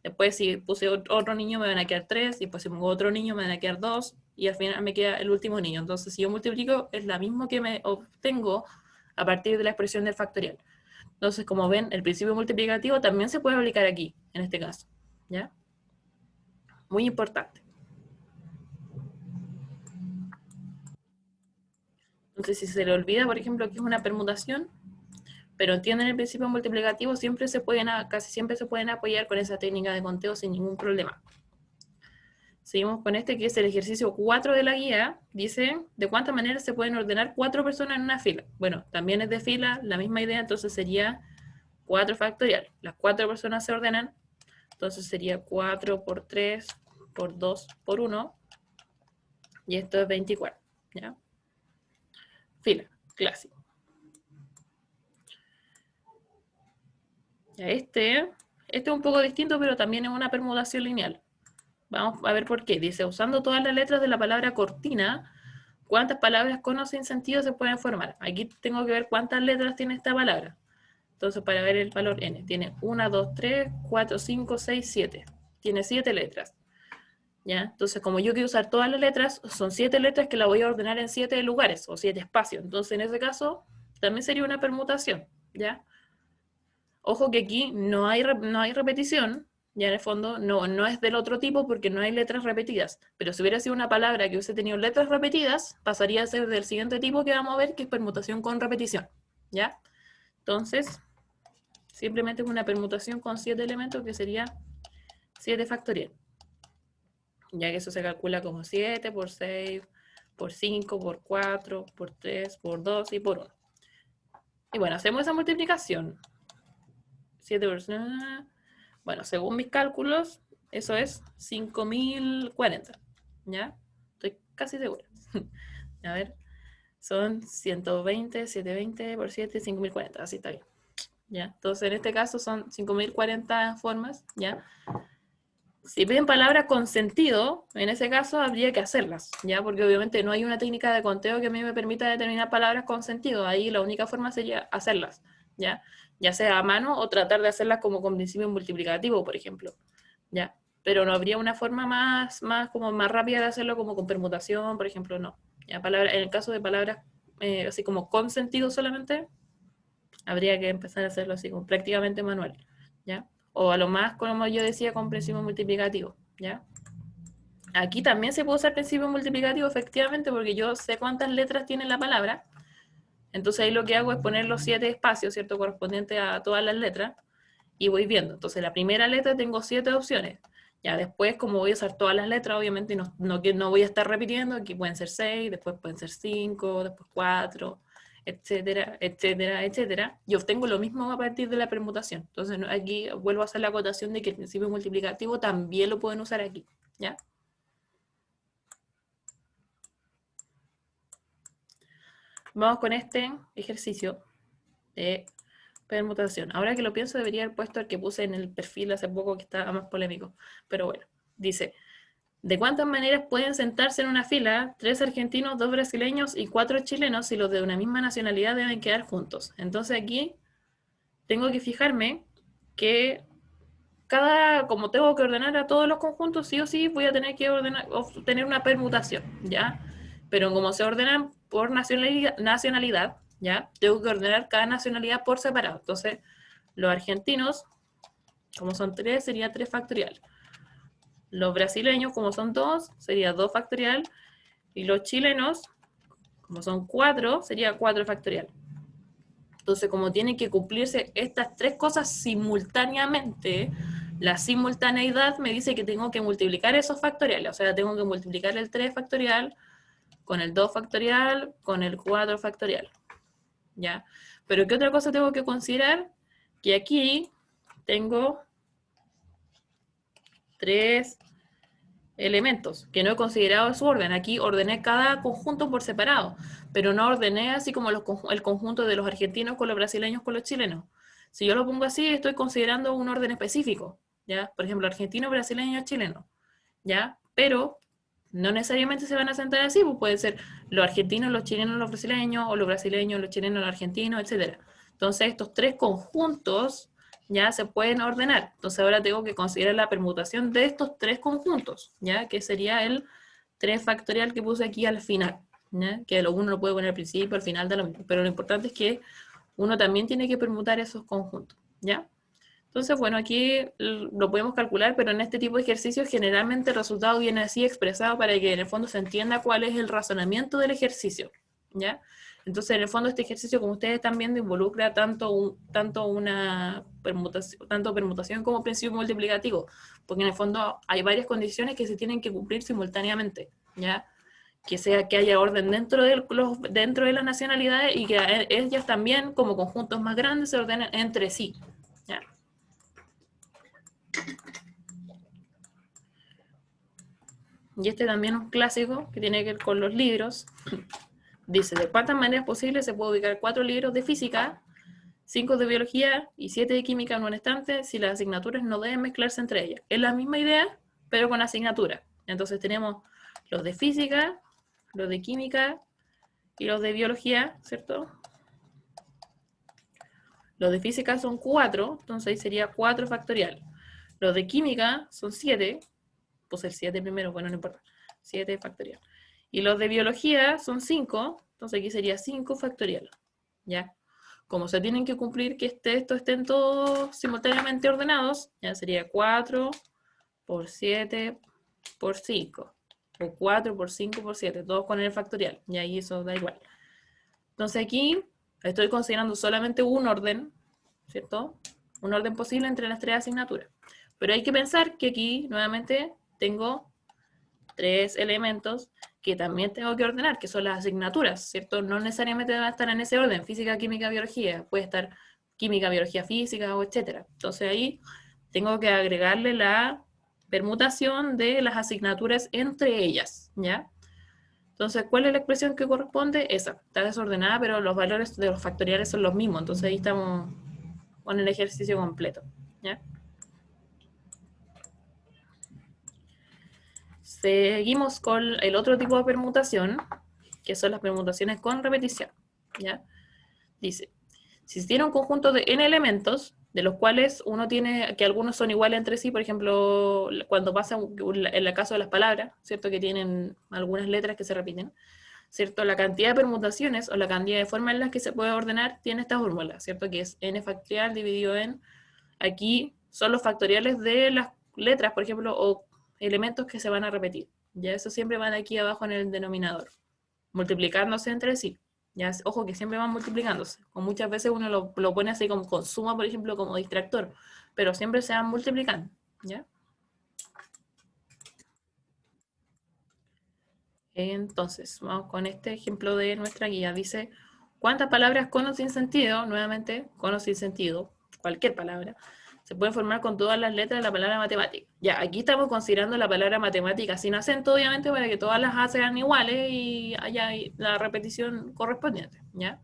[SPEAKER 1] Después si puse otro niño me van a quedar 3, y después si pongo otro niño me van a quedar 2, y al final me queda el último niño. Entonces si yo multiplico es la misma que me obtengo a partir de la expresión del factorial. Entonces, como ven, el principio multiplicativo también se puede aplicar aquí, en este caso, ¿ya? Muy importante. Entonces, si se le olvida, por ejemplo, que es una permutación, pero entienden el principio multiplicativo, casi siempre se pueden apoyar con esa técnica de conteo sin ningún problema. Seguimos con este que es el ejercicio 4 de la guía. Dice, ¿de cuántas maneras se pueden ordenar 4 personas en una fila? Bueno, también es de fila, la misma idea, entonces sería 4 factorial. Las 4 personas se ordenan, entonces sería 4 por 3 por 2 por 1. Y esto es 24, ¿ya? Fila, clásico. Ya este es un poco distinto, pero también es una permutación lineal. Vamos a ver por qué. Dice, usando todas las letras de la palabra cortina, ¿cuántas palabras con o sin sentido se pueden formar? Aquí tengo que ver cuántas letras tiene esta palabra. Entonces, para ver el valor n, tiene 1, 2, 3, 4, 5, 6, 7. Tiene 7 letras. ¿Ya? Entonces, como yo quiero usar todas las letras, son 7 letras que la voy a ordenar en 7 lugares o 7 espacios. Entonces, en ese caso, también sería una permutación. ¿Ya? Ojo que aquí no hay repetición, ya en el fondo no es del otro tipo porque no hay letras repetidas. Pero si hubiera sido una palabra que hubiese tenido letras repetidas, pasaría a ser del siguiente tipo que vamos a ver, que es permutación con repetición. ¿Ya? Entonces, simplemente es una permutación con 7 elementos que sería 7 factorial. Ya que eso se calcula como 7 por 6, por 5, por 4, por 3, por 2 y por 1. Y bueno, hacemos esa multiplicación. 7 por... Bueno, según mis cálculos, eso es 5040. ¿Ya? Estoy casi segura. A ver, son 120, 720 por 7, 5040. Así está bien. ¿Ya? Entonces, en este caso son 5040 formas. ¿Ya? Si ven palabras con sentido, en ese caso habría que hacerlas, ¿ya? Porque obviamente no hay una técnica de conteo que a mí me permita determinar palabras con sentido. Ahí la única forma sería hacerlas, ¿ya? Ya sea a mano o tratar de hacerlas como con principio multiplicativo, por ejemplo, ¿ya? Pero no habría una forma más rápida de hacerlo como con permutación, por ejemplo, no. ¿Ya? En el caso de palabras así como con sentido solamente, habría que empezar a hacerlo así como prácticamente manual, ¿ya? O a lo más, como yo decía, con principio multiplicativo, ¿ya? Aquí también se puede usar principio multiplicativo, efectivamente, porque yo sé cuántas letras tiene la palabra. Entonces ahí lo que hago es poner los 7 espacios, ¿cierto? Correspondientes a todas las letras, y voy viendo. Entonces la primera letra tengo 7 opciones. Ya después, como voy a usar todas las letras, obviamente no voy a estar repitiendo. Aquí pueden ser 6, después pueden ser 5, después 4, etcétera, etcétera, etcétera. Y obtengo lo mismo a partir de la permutación. Entonces aquí vuelvo a hacer la acotación de que el principio multiplicativo también lo pueden usar aquí, ¿ya? Vamos con este ejercicio de permutación. Ahora que lo pienso, debería haber puesto el que puse en el perfil hace poco, que estaba más polémico. Pero bueno, dice, ¿de cuántas maneras pueden sentarse en una fila 3 argentinos, 2 brasileños y 4 chilenos si los de una misma nacionalidad deben quedar juntos? Entonces aquí tengo que fijarme que como tengo que ordenar a todos los conjuntos, sí o sí voy a tener que tener una permutación, ¿ya? Pero como se ordenan por nacionalidad, ¿ya? Tengo que ordenar cada nacionalidad por separado. Entonces, los argentinos, como son 3, sería 3 factorial. Los brasileños, como son 2, sería 2 factorial. Y los chilenos, como son 4, sería 4 factorial. Entonces, como tienen que cumplirse estas 3 cosas simultáneamente, la simultaneidad me dice que tengo que multiplicar esos factoriales. O sea, tengo que multiplicar el 3 factorial con el 2 factorial, con el 4 factorial. ¿Ya? Pero ¿qué otra cosa tengo que considerar? Que aquí tengo 3 elementos que no he considerado su orden. Aquí ordené cada conjunto por separado, pero no ordené así como el conjunto de los argentinos con los brasileños con los chilenos. Si yo lo pongo así, estoy considerando un orden específico, ¿ya? Por ejemplo, argentino, brasileño, chileno, ¿ya? Pero no necesariamente se van a sentar así, pues puede ser los argentinos, los chilenos, los brasileños, o los brasileños, los chilenos, los argentinos, etc. Entonces, estos 3 conjuntos ya se pueden ordenar. Entonces, ahora tengo que considerar la permutación de estos 3 conjuntos, ¿ya? Que sería el 3 factorial que puse aquí al final, ¿ya? Que uno lo puede poner al principio, al final, da lo mismo. Pero lo importante es que uno también tiene que permutar esos conjuntos, ¿ya? Entonces, bueno, aquí lo podemos calcular, pero en este tipo de ejercicios generalmente el resultado viene así expresado para que en el fondo se entienda cuál es el razonamiento del ejercicio, ¿ya? Entonces, en el fondo, este ejercicio, como ustedes están viendo, involucra tanto permutación como principio multiplicativo, porque en el fondo hay varias condiciones que se tienen que cumplir simultáneamente, ¿ya? Que sea que haya orden dentro de las nacionalidades y que ellas también, como conjuntos más grandes, se ordenen entre sí, ¿ya? Y este también es un clásico que tiene que ver con los libros. Dice, ¿de cuántas maneras posibles se puede ubicar 4 libros de física, 5 de biología y 7 de química en un estante si las asignaturas no deben mezclarse entre ellas? Es la misma idea, pero con asignaturas. Entonces tenemos los de física, los de química y los de biología, ¿cierto? Los de física son 4, entonces ahí sería 4 factorial. Los de química son 7, puse el 7 primero, bueno, no importa, 7 factorial. Y los de biología son 5, entonces aquí sería 5 factorial, ¿ya? Como se tienen que cumplir que estos estén todos simultáneamente ordenados, ya sería 4 por 7 por 5, o 4 por 5 por 7, todos con el factorial, y ahí eso da igual. Entonces aquí estoy considerando solamente un orden, ¿cierto? Un orden posible entre las 3 asignaturas. Pero hay que pensar que aquí, nuevamente, tengo 3 elementos que también tengo que ordenar, que son las asignaturas, ¿cierto? No necesariamente van a estar en ese orden, física, química, biología. Puede estar química, biología, física, o etcétera. Entonces ahí tengo que agregarle la permutación de las asignaturas entre ellas, ¿ya? Entonces, ¿cuál es la expresión que corresponde? Esa. Está desordenada, pero los valores de los factoriales son los mismos. Entonces ahí estamos con el ejercicio completo, ¿ya? Seguimos con el otro tipo de permutación, que son las permutaciones con repetición, ¿ya? Dice, si se tiene un conjunto de n elementos, de los cuales uno tiene, que algunos son iguales entre sí, por ejemplo, cuando pasa en el caso de las palabras, ¿cierto? Que tienen algunas letras que se repiten, ¿cierto? La cantidad de permutaciones o la cantidad de formas en las que se puede ordenar tiene esta fórmula, ¿cierto? Que es n factorial dividido en, aquí son los factoriales de las letras, por ejemplo, o elementos que se van a repetir. Ya eso siempre van aquí abajo en el denominador, multiplicándose entre sí. Ya, ojo que siempre van multiplicándose. O muchas veces uno lo pone así como con suma, por ejemplo, como distractor, pero siempre se van multiplicando, ¿ya? Entonces, vamos con este ejemplo de nuestra guía. Dice, ¿cuántas palabras con o sin sentido? Nuevamente, con o sin sentido, cualquier palabra, se puede formar con todas las letras de la palabra matemática. Ya, aquí estamos considerando la palabra matemática sin acento, obviamente, para que todas las A sean iguales y haya la repetición correspondiente, ¿ya?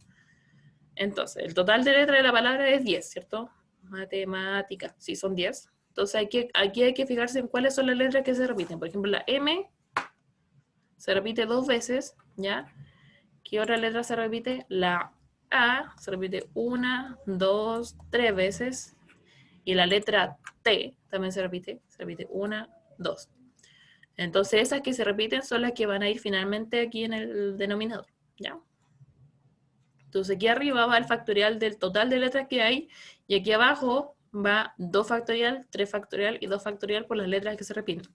[SPEAKER 1] Entonces, el total de letras de la palabra es 10, ¿cierto? Matemática, sí, son 10. Entonces, aquí hay que fijarse en cuáles son las letras que se repiten. Por ejemplo, la M se repite 2 veces, ¿ya? ¿Qué otra letra se repite? La A se repite 1, 2, 3 veces. Y la letra T también se repite 1, 2. Entonces esas que se repiten son las que van a ir finalmente aquí en el denominador, ¿ya? Entonces aquí arriba va el factorial del total de letras que hay, y aquí abajo va 2 factorial, 3 factorial y 2 factorial por las letras que se repiten,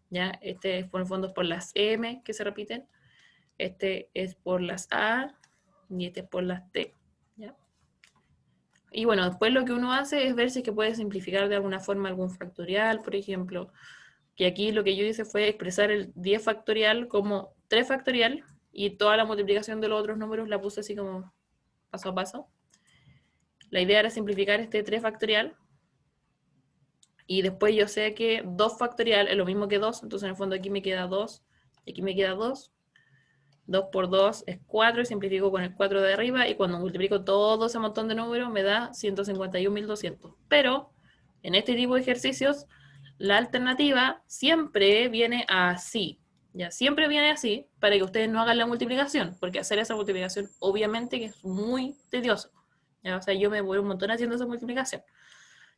[SPEAKER 1] ¿ya? Este es por el fondo por las M que se repiten, este es por las A y este es por las T, ¿ya? Y bueno, después lo que uno hace es ver si es que puede simplificar de alguna forma algún factorial, por ejemplo, que aquí lo que yo hice fue expresar el 10 factorial como 3 factorial, y toda la multiplicación de los otros números la puse así como paso a paso. La idea era simplificar este 3 factorial, y después yo sé que 2 factorial es lo mismo que 2, entonces en el fondo aquí me queda 2, y aquí me queda 2. 2 por 2 es 4, y simplifico con el 4 de arriba, y cuando multiplico todo ese montón de números me da 151.200. Pero en este tipo de ejercicios la alternativa siempre viene así, ya siempre viene así, para que ustedes no hagan la multiplicación, porque hacer esa multiplicación obviamente que es muy tedioso, ¿ya? O sea, yo me voy un montón haciendo esa multiplicación,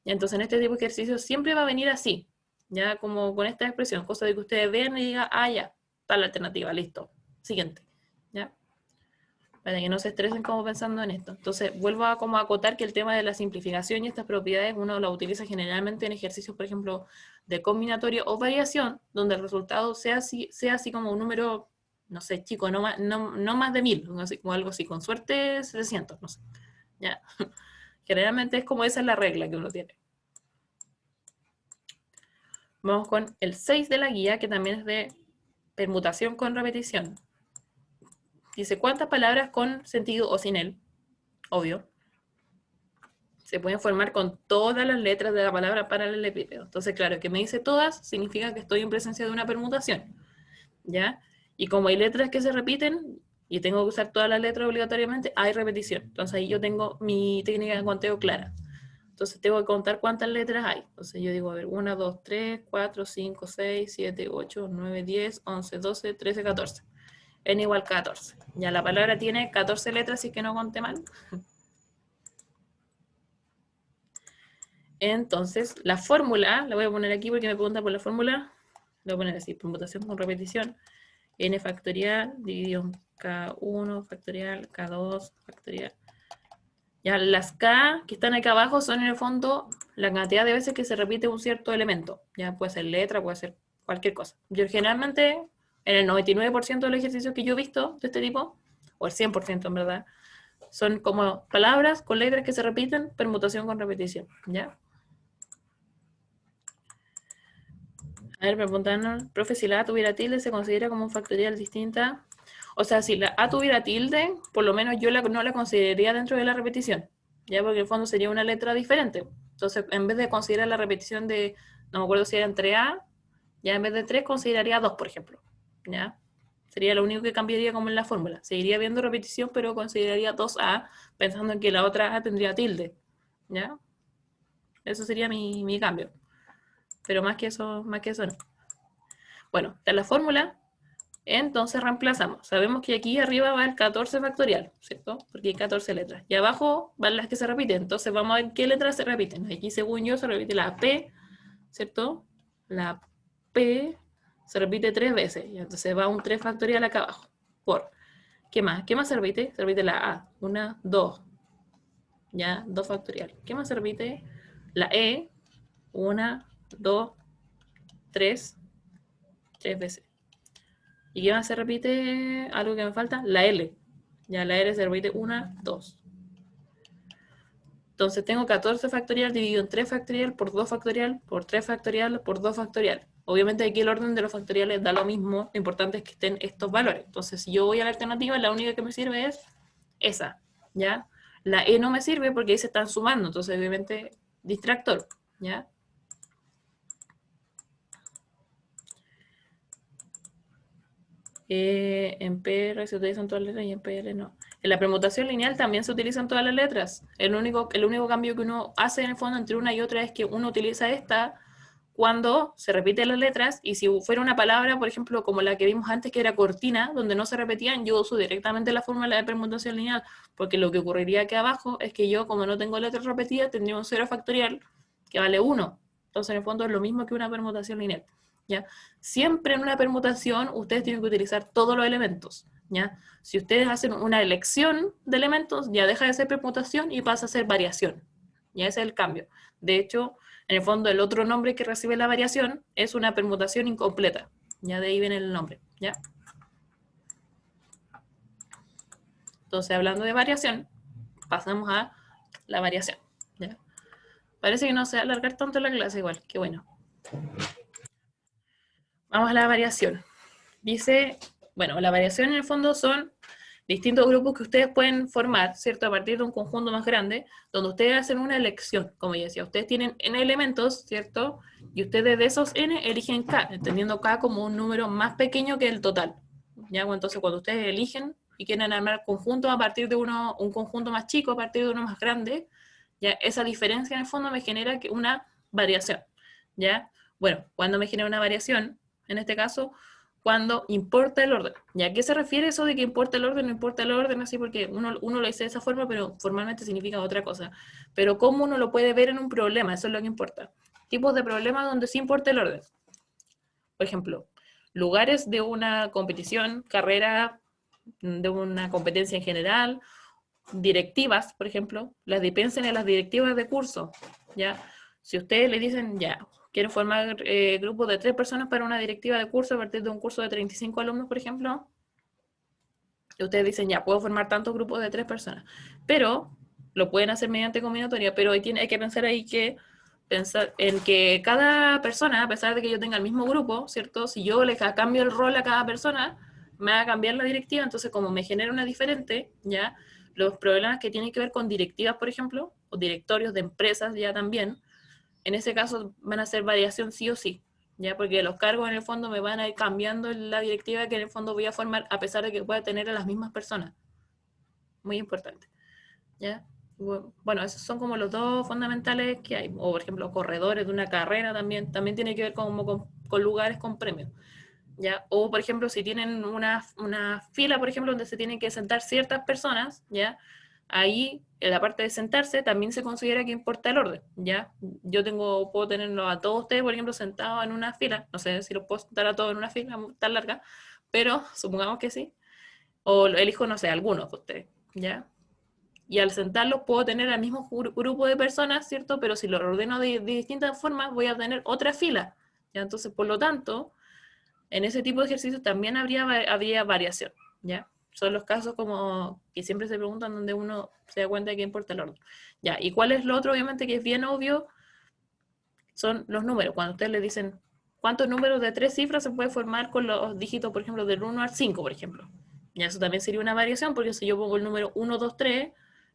[SPEAKER 1] ¿ya? Entonces en este tipo de ejercicios siempre va a venir así, ya como con esta expresión, cosa de que ustedes vean y digan, ah, ya, está la alternativa, listo, siguiente, ¿ya? Para que no se estresen como pensando en esto. Entonces, vuelvo a como acotar que el tema de la simplificación y estas propiedades uno la utiliza generalmente en ejercicios, por ejemplo, de combinatorio o variación, donde el resultado sea así como un número no sé, chico, no más de 1000, o algo así, con suerte 700, no sé. ¿Ya? Generalmente es como esa es la regla que uno tiene. Vamos con el 6 de la guía, que también es de permutación con repetición. Dice, ¿cuántas palabras con sentido o sin él? Obvio. Se pueden formar con todas las letras de la palabra paralelepípedo. Entonces, claro, que me dice todas significa que estoy en presencia de una permutación. ¿Ya? Y como hay letras que se repiten, y tengo que usar todas las letras obligatoriamente, hay repetición. Entonces ahí yo tengo mi técnica de conteo clara. Entonces tengo que contar cuántas letras hay. Entonces yo digo, a ver, 1, 2, 3, 4, 5, 6, 7, 8, 9, 10, 11, 12, 13, 14. N igual 14. Ya la palabra tiene 14 letras, si es que no conté mal. Entonces, la fórmula, la voy a poner aquí porque me preguntan por la fórmula. La voy a poner así, permutación con repetición. N factorial dividido en K1 factorial, K2 factorial. Ya las K que están acá abajo son en el fondo la cantidad de veces que se repite un cierto elemento. Ya puede ser letra, puede ser cualquier cosa. Yo generalmente, en el 99% de los ejercicios que yo he visto de este tipo, o el 100% en verdad, son como palabras con letras que se repiten, permutación con repetición. ¿Ya? A ver, me preguntan, profe, si la A tuviera tilde, ¿se considera como un factorial distinta? O sea, si la A tuviera tilde, por lo menos yo no la consideraría dentro de la repetición, ya porque en el fondo sería una letra diferente. Entonces, en vez de considerar la repetición de, no me acuerdo si era entre A, ya en vez de 3 consideraría 2, por ejemplo. ¿Ya? Sería lo único que cambiaría como en la fórmula. Seguiría viendo repetición, pero consideraría 2A, pensando en que la otra A tendría tilde. ¿Ya? Eso sería mi cambio. Pero más que eso no. Bueno, está la fórmula. Entonces reemplazamos. Sabemos que aquí arriba va el 14 factorial, ¿cierto? Porque hay 14 letras. Y abajo van las que se repiten. Entonces vamos a ver qué letras se repiten. Aquí, según yo, se repite la P, ¿cierto? La P se repite 3 veces. Y entonces va un 3 factorial acá abajo. Por. ¿Qué más? ¿Qué más se repite? Se repite la A. 1, 2. ¿Ya? 2 factorial. ¿Qué más se repite? La E. 1, 2, 3. 3 veces. ¿Y qué más se repite? Algo que me falta, la L. Ya la L se repite 1, 2. Entonces tengo 14 factorial dividido en 3 factorial por 2 factorial por 3 factorial por 2 factorial. Obviamente aquí el orden de los factoriales da lo mismo, lo importante es que estén estos valores. Entonces si yo voy a la alternativa, la única que me sirve es esa, ¿ya? La E no me sirve porque ahí se están sumando, entonces obviamente distractor, ¿ya? En PR se utilizan todas las letras y en PR no. En la permutación lineal también se utilizan todas las letras. El único cambio que uno hace en el fondo entre una y otra es que uno utiliza esta cuando se repiten las letras, y si fuera una palabra, por ejemplo, como la que vimos antes, que era cortina, donde no se repetían, yo uso directamente la fórmula de permutación lineal, porque lo que ocurriría aquí abajo es que yo, como no tengo letras repetidas, tendría un 0 factorial que vale 1. Entonces, en el fondo es lo mismo que una permutación lineal. ¿Ya? Siempre en una permutación ustedes tienen que utilizar todos los elementos. ¿Ya? Si ustedes hacen una elección de elementos, ya deja de ser permutación y pasa a ser variación. Ya ese es el cambio. De hecho, en el fondo el otro nombre que recibe la variación es una permutación incompleta. Ya de ahí viene el nombre. ¿Ya? Entonces, hablando de variación, pasamos a la variación. ¿Ya? Parece que no se va a alargar tanto la clase igual. Qué bueno. Vamos a la variación. Dice, bueno, la variación en el fondo son distintos grupos que ustedes pueden formar, ¿cierto? A partir de un conjunto más grande, donde ustedes hacen una elección, como ya decía, ustedes tienen n elementos, ¿cierto? Y ustedes de esos n eligen k, entendiendo k como un número más pequeño que el total. ¿Ya? Entonces, cuando ustedes eligen y quieren armar conjuntos a partir de un conjunto más chico, a partir de uno más grande, ya esa diferencia en el fondo me genera una variación. ¿Ya? Bueno, cuando me genera una variación, en este caso, cuando importa el orden. ¿Y a qué se refiere eso de que importa el orden? No importa el orden, así porque uno lo dice de esa forma, pero formalmente significa otra cosa. Pero cómo uno lo puede ver en un problema, eso es lo que importa. Tipos de problemas donde sí importa el orden. Por ejemplo, lugares de una competición, carrera, de una competencia en general, directivas, por ejemplo, piensen en las directivas de curso, ¿ya? Si ustedes le dicen, ya, quiero formar grupos de 3 personas para una directiva de curso a partir de un curso de 35 alumnos, por ejemplo, Y ustedes dicen, ya, puedo formar tantos grupos de 3 personas. Pero lo pueden hacer mediante combinatoria, pero hay que pensar ahí pensar en que cada persona, a pesar de que yo tenga el mismo grupo, ¿cierto? Si yo le cambio el rol a cada persona, me va a cambiar la directiva, entonces como me genera una diferente, ¿ya? Los problemas que tienen que ver con directivas, por ejemplo, o directorios de empresas ya también, en ese caso van a ser variación sí o sí, ¿ya? Porque los cargos en el fondo me van a ir cambiando la directiva que en el fondo voy a formar, a pesar de que pueda tener a las mismas personas. Muy importante, ¿ya? Bueno, esos son como los dos fundamentales que hay. O, por ejemplo, corredores de una carrera también tiene que ver con lugares con premios, ¿ya? O, por ejemplo, si tienen una fila, por ejemplo, donde se tienen que sentar ciertas personas, ¿ya? Ahí, en la parte de sentarse, también se considera que importa el orden, ¿ya? Puedo tenerlos a todos ustedes, por ejemplo, sentados en una fila, no sé si los puedo sentar a todos en una fila tan larga, pero supongamos que sí, o elijo, no sé, algunos de ustedes, ¿ya? Y al sentarlos puedo tener al mismo grupo de personas, ¿cierto? Pero si lo ordeno de distintas formas, voy a tener otra fila, ¿ya? Entonces, por lo tanto, en ese tipo de ejercicios también habría variación, ¿ya? Son los casos como que siempre se preguntan donde uno se da cuenta de que importa el orden. Ya, ¿y cuál es lo otro? Obviamente que es bien obvio, son los números. Cuando ustedes le dicen cuántos números de 3 cifras se puede formar con los dígitos, por ejemplo, del 1 al 5, por ejemplo. Ya eso también sería una variación, porque si yo pongo el número 1, 2, 3,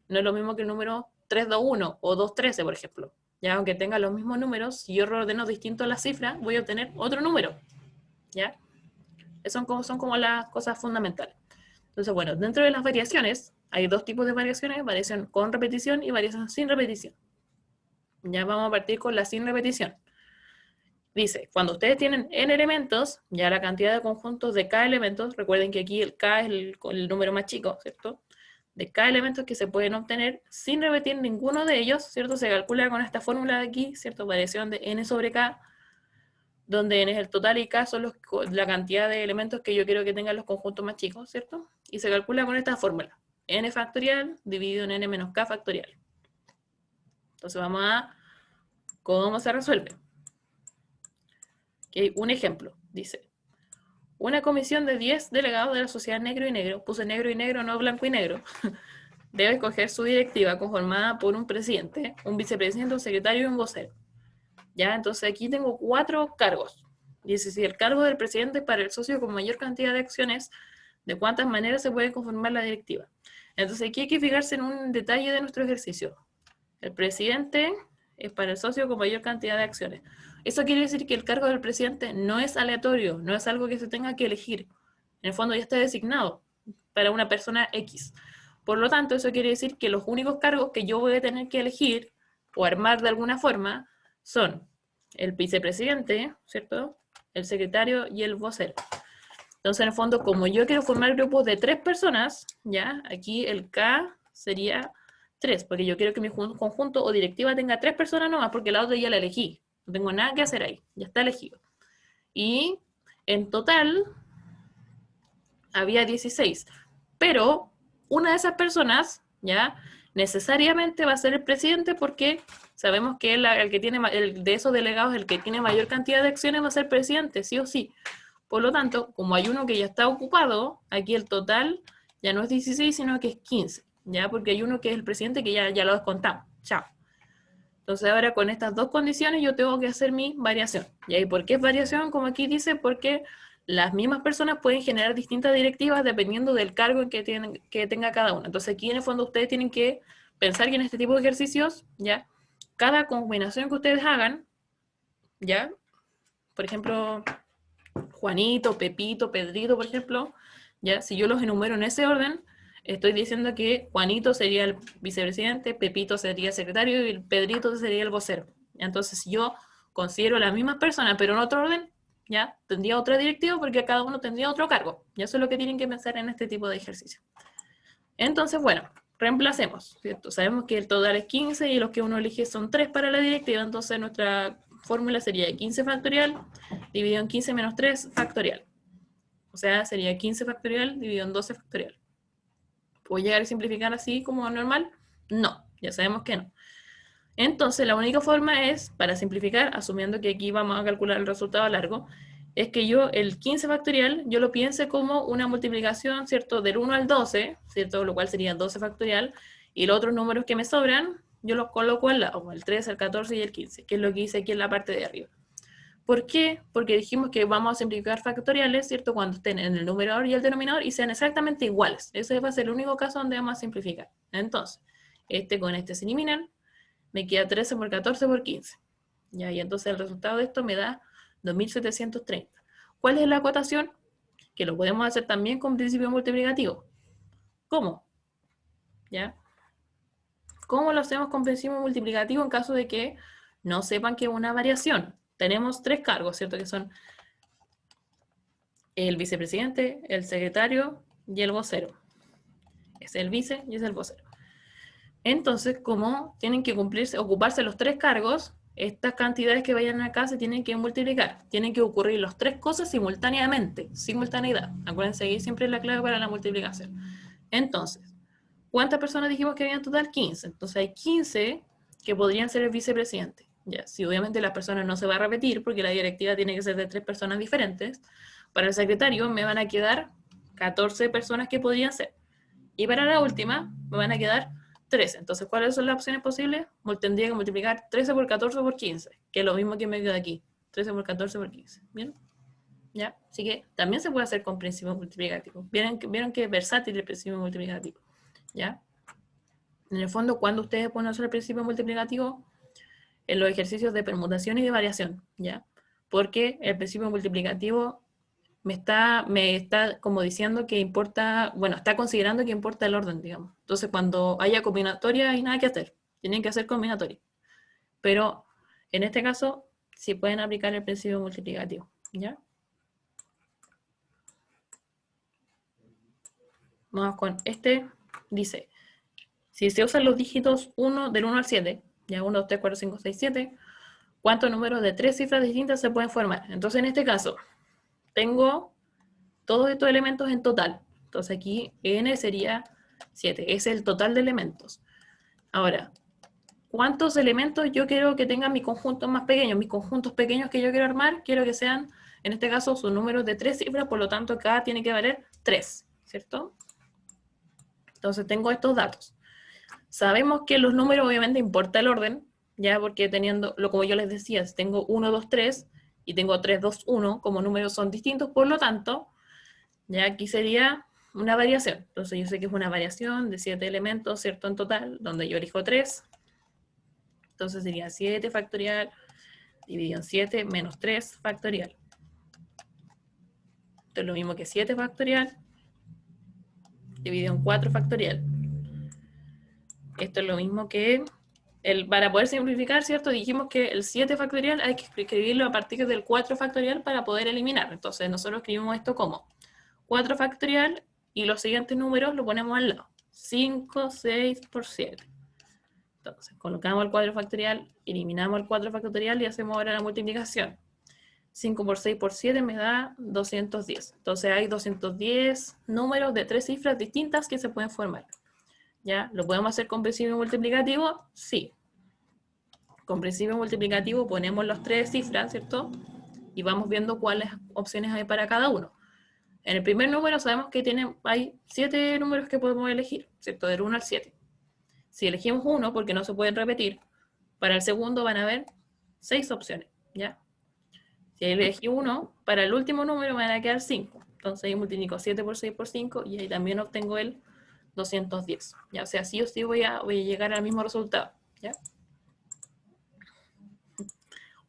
[SPEAKER 1] no es lo mismo que el número 3, 2, 1 o 2, 13, por ejemplo. Ya, aunque tenga los mismos números, si yo reordeno distinto las cifras, voy a obtener otro número. ¿Ya? Son como las cosas fundamentales. Entonces, bueno, dentro de las variaciones, hay dos tipos de variaciones, variación con repetición y variación sin repetición. Ya vamos a partir con la sin repetición. Dice, cuando ustedes tienen n elementos, ya la cantidad de conjuntos de k elementos, recuerden que aquí el k es el número más chico, ¿cierto? De k elementos que se pueden obtener sin repetir ninguno de ellos, ¿cierto? Se calcula con esta fórmula de aquí, ¿cierto? Variación de n sobre k, donde n es el total y k son la cantidad de elementos que yo quiero que tengan los conjuntos más chicos, ¿cierto? Y se calcula con esta fórmula, n factorial dividido en n menos k factorial. Entonces vamos a, ¿cómo se resuelve? Okay, un ejemplo, dice, una comisión de 10 delegados de la sociedad negro y negro, puse negro y negro, no blanco y negro, debe escoger su directiva conformada por un presidente, un vicepresidente, un secretario y un vocero. Ya, entonces aquí tengo 4 cargos. Dice, si el cargo del presidente es para el socio con mayor cantidad de acciones, ¿de cuántas maneras se puede conformar la directiva? Entonces aquí hay que fijarse en un detalle de nuestro ejercicio. El presidente es para el socio con mayor cantidad de acciones. Eso quiere decir que el cargo del presidente no es aleatorio, no es algo que se tenga que elegir. En el fondo ya está designado para una persona X. Por lo tanto, eso quiere decir que los únicos cargos que yo voy a tener que elegir o armar de alguna forma son el vicepresidente, ¿cierto? El secretario y el vocero. Entonces, en el fondo, como yo quiero formar grupos de 3 personas, ¿ya? Aquí el K sería 3, porque yo quiero que mi conjunto o directiva tenga 3 personas nomás, porque la otra ya la elegí. No tengo nada que hacer ahí, ya está elegido. Y en total había 16, pero una de esas personas, ¿ya? Necesariamente va a ser el presidente porque sabemos que el que tiene, de esos delegados, el que tiene mayor cantidad de acciones va a ser presidente, sí o sí. Por lo tanto, como hay uno que ya está ocupado, aquí el total ya no es 16, sino que es 15, ¿ya? Porque hay uno que es el presidente que ya lo descontamos. Chao. Entonces ahora con estas dos condiciones yo tengo que hacer mi variación. ¿Y por qué es variación? Como aquí dice, porque las mismas personas pueden generar distintas directivas dependiendo del cargo que tenga cada uno. Entonces aquí en el fondo ustedes tienen que pensar que en este tipo de ejercicios, ¿ya? Cada combinación que ustedes hagan, ¿ya? Por ejemplo, Juanito, Pepito, Pedrito, por ejemplo, ¿ya? Si yo los enumero en ese orden, estoy diciendo que Juanito sería el vicepresidente, Pepito sería el secretario y Pedrito sería el vocero. Entonces, si yo considero las mismas personas, pero en otro orden, ya tendría otra directiva porque cada uno tendría otro cargo. Y eso es lo que tienen que pensar en este tipo de ejercicio. Entonces, bueno, reemplacemos, ¿cierto? Sabemos que el total es 15 y los que uno elige son 3 para la directiva, entonces nuestra fórmula sería 15 factorial dividido en 15 menos 3 factorial. O sea, sería 15 factorial dividido en 12 factorial. ¿Puedo llegar a simplificar así como normal? No, ya sabemos que no. Entonces, la única forma es, para simplificar, asumiendo que aquí vamos a calcular el resultado largo, es que yo el 15 factorial, yo lo piense como una multiplicación, ¿cierto? Del 1 al 12, ¿cierto? Lo cual sería 12 factorial, y los otros números que me sobran, yo los coloco al lado, el 13, el 14 y el 15, que es lo que hice aquí en la parte de arriba. ¿Por qué? Porque dijimos que vamos a simplificar factoriales, ¿cierto? Cuando estén en el numerador y el denominador y sean exactamente iguales. Ese va a ser el único caso donde vamos a simplificar. Entonces, este con este se eliminan, me queda 13 por 14 por 15. ¿Ya? Y entonces el resultado de esto me da 2730. ¿Cuál es la ecuación? Que lo podemos hacer también con principio multiplicativo. ¿Cómo? ¿Ya? ¿Cómo lo hacemos con principio multiplicativo en caso de que no sepan que es una variación? Tenemos tres cargos, ¿cierto? Que son el vicepresidente, el secretario y el vocero. Es el vice y es el vocero. Entonces, como tienen que ocuparse los tres cargos, estas cantidades que vayan acá se tienen que multiplicar. Tienen que ocurrir las tres cosas simultáneamente, simultaneidad. Acuérdense que siempre es la clave para la multiplicación. Entonces, ¿cuántas personas dijimos que había en total? 15. Entonces hay 15 que podrían ser el vicepresidente. Ya, si obviamente las personas no se va a repetir porque la directiva tiene que ser de 3 personas diferentes, para el secretario me van a quedar 14 personas que podrían ser. Y para la última me van a quedar 13. Entonces, ¿cuáles son las opciones posibles? Tendría que multiplicar 13 por 14 por 15, que es lo mismo que me queda aquí. 13 por 14 por 15. ¿Bien? ¿Ya? Así que también se puede hacer con principio multiplicativo. ¿Vieron que es versátil el principio multiplicativo? ¿Ya? En el fondo, cuando ustedes pueden usar el principio multiplicativo, en los ejercicios de permutación y de variación, ¿ya? Porque el principio multiplicativo me está como diciendo que importa, bueno, está considerando que importa el orden, digamos. Entonces, cuando haya combinatoria, hay nada que hacer. Tienen que hacer combinatoria. Pero, en este caso, sí pueden aplicar el principio multiplicativo, ¿ya? Vamos con este. Dice, si se usan los dígitos 1 del 1 al 7, ya 1, 2, 3, 4, 5, 6, 7, ¿cuántos números de 3 cifras distintas se pueden formar? Entonces, en este caso, tengo todos estos elementos en total. Entonces, aquí n sería 7. Es el total de elementos. Ahora, ¿cuántos elementos yo quiero que tengan mis conjuntos más pequeños? Mis conjuntos pequeños que yo quiero armar, quiero que sean, en este caso, sus números de 3 cifras, por lo tanto, cada tiene que valer 3, ¿cierto? Entonces, tengo estos datos. Sabemos que los números obviamente importa el orden, ya porque teniendo, como yo les decía, si tengo 1, 2, 3 y tengo 3, 2, 1, como números son distintos, por lo tanto, ya aquí sería una variación. Entonces yo sé que es una variación de 7 elementos, ¿cierto? En total, donde yo elijo 3. Entonces sería 7 factorial dividido en 7 menos 3 factorial. Esto es lo mismo que 7 factorial dividido en 4 factorial. Esto es lo mismo que para poder simplificar, ¿cierto? Dijimos que el 7 factorial hay que escribirlo a partir del 4 factorial para poder eliminar. Entonces nosotros escribimos esto como 4 factorial y los siguientes números lo ponemos al lado. 5, 6 por 7. Entonces colocamos el 4 factorial, eliminamos el 4 factorial y hacemos ahora la multiplicación. 5 por 6 por 7 me da 210. Entonces hay 210 números de 3 cifras distintas que se pueden formar. ¿Ya? ¿Lo podemos hacer con principio multiplicativo? Sí. Con principio multiplicativo ponemos las 3 cifras, ¿cierto? Y vamos viendo cuáles opciones hay para cada uno. En el primer número sabemos que hay 7 números que podemos elegir, ¿cierto? Del 1 al 7. Si elegimos uno, porque no se pueden repetir, para el segundo van a haber 6 opciones, ¿ya? Si elegí uno, para el último número me van a quedar 5. Entonces ahí multiplico 7 por 6 por 5 y ahí también obtengo el 210. ¿Ya? O sea, sí o sí voy a llegar al mismo resultado, ¿ya?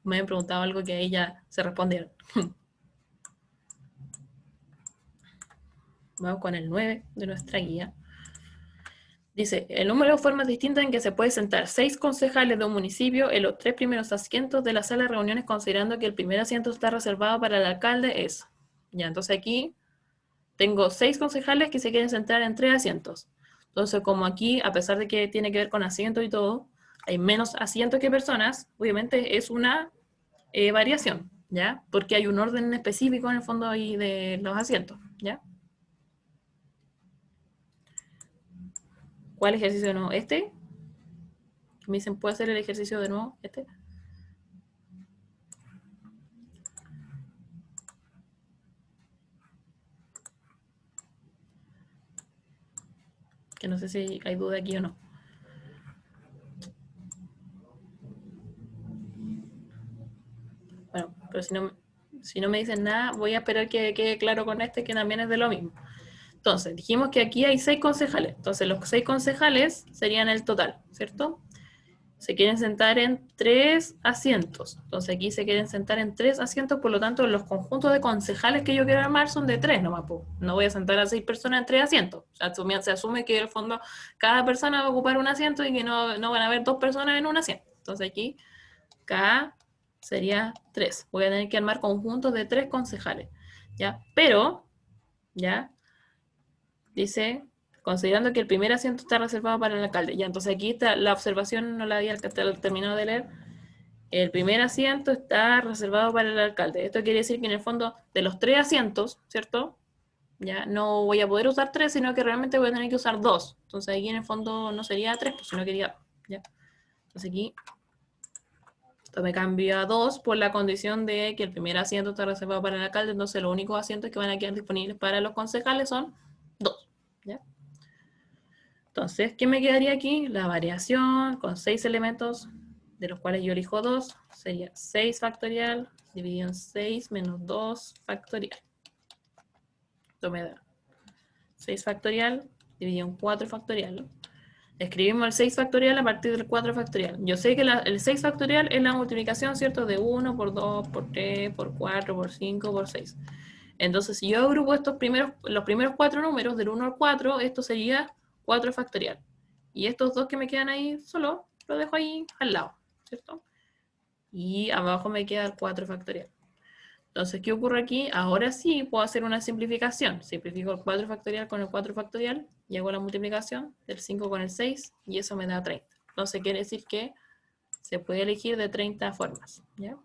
[SPEAKER 1] Me han preguntado algo que ahí ya se respondieron. Vamos con el 9 de nuestra guía. Dice, el número de formas distintas en que se puede sentar 6 concejales de un municipio en los 3 primeros asientos de la sala de reuniones, considerando que el primer asiento está reservado para el alcalde, es. Ya, entonces aquí tengo 6 concejales que se quieren sentar en 3 asientos. Entonces, como aquí, a pesar de que tiene que ver con asientos y todo, hay menos asientos que personas, obviamente es una variación, ¿ya? Porque hay un orden específico en el fondo ahí de los asientos, ¿ya? ¿Cuál ejercicio de nuevo? ¿Este? Me dicen, ¿puede hacer el ejercicio de nuevo? ¿Este? Que no sé si hay duda aquí o no. Bueno, pero si no me dicen nada, voy a esperar que quede claro con este, que también es de lo mismo. Entonces, dijimos que aquí hay 6 concejales. Entonces, los 6 concejales serían el total, ¿cierto? Se quieren sentar en 3 asientos. Entonces, aquí se quieren sentar en 3 asientos, por lo tanto, los conjuntos de concejales que yo quiero armar son de 3 nomás. No voy a sentar a 6 personas en 3 asientos. Se asume que en el fondo cada persona va a ocupar un asiento y que no van a haber 2 personas en un asiento. Entonces, aquí K sería 3. Voy a tener que armar conjuntos de 3 concejales, ¿ya? Pero, ¿ya? Dice, considerando que el primer asiento está reservado para el alcalde. Ya, entonces aquí está, la observación no la había terminado de leer. El primer asiento está reservado para el alcalde. Esto quiere decir que en el fondo de los 3 asientos, ¿cierto? Ya no voy a poder usar 3, sino que realmente voy a tener que usar 2. Entonces aquí en el fondo no sería 3, pues, sino que sería, ¿ya? Entonces aquí esto me cambio a 2 por la condición de que el primer asiento está reservado para el alcalde, entonces los únicos asientos que van a quedar disponibles para los concejales son 2, ¿ya? Entonces, ¿qué me quedaría aquí? La variación con 6 elementos, de los cuales yo elijo 2, sería 6 factorial dividido en 6 menos 2 factorial. Esto me da 6 factorial dividido en 4 factorial. Escribimos el 6 factorial a partir del 4 factorial. Yo sé que el 6 factorial es la multiplicación, ¿cierto? De 1 por 2, por 3, por 4, por 5, por 6. Entonces, si yo agrupo los primeros 4 números, del 1 al 4, esto sería 4 factorial. Y estos dos que me quedan ahí solo, los dejo ahí al lado, ¿cierto? Y abajo me queda el 4 factorial. Entonces, ¿qué ocurre aquí? Ahora sí puedo hacer una simplificación. Simplifico el 4 factorial con el 4 factorial y hago la multiplicación del 5 con el 6 y eso me da 30. Entonces, quiere decir que se puede elegir de 30 formas, ¿ya?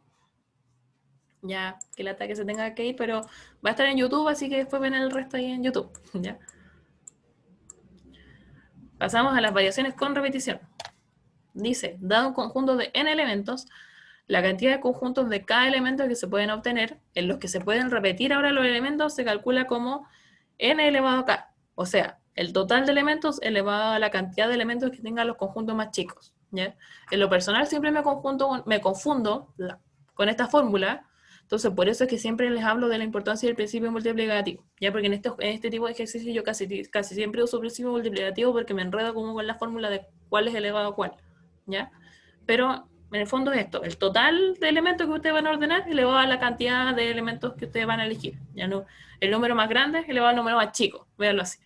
[SPEAKER 1] Ya que el ataque se tenga que ir, pero va a estar en YouTube, así que después ven el resto ahí en YouTube, ¿ya? Pasamos a las variaciones con repetición. Dice, dado un conjunto de n elementos, la cantidad de conjuntos de cada elemento que se pueden obtener, en los que se pueden repetir ahora los elementos, se calcula como n elevado a k. O sea, el total de elementos elevado a la cantidad de elementos que tengan los conjuntos más chicos, ¿ya? En lo personal siempre me confundo con esta fórmula. Entonces, por eso es que siempre les hablo de la importancia del principio multiplicativo, ¿ya? Porque en este tipo de ejercicios yo casi siempre uso principio multiplicativo porque me enredo como con la fórmula de cuál es elevado a cuál, ¿ya? Pero en el fondo es esto, el total de elementos que ustedes van a ordenar elevado a la cantidad de elementos que ustedes van a elegir. Ya no, el número más grande elevado al número más chico, véanlo así.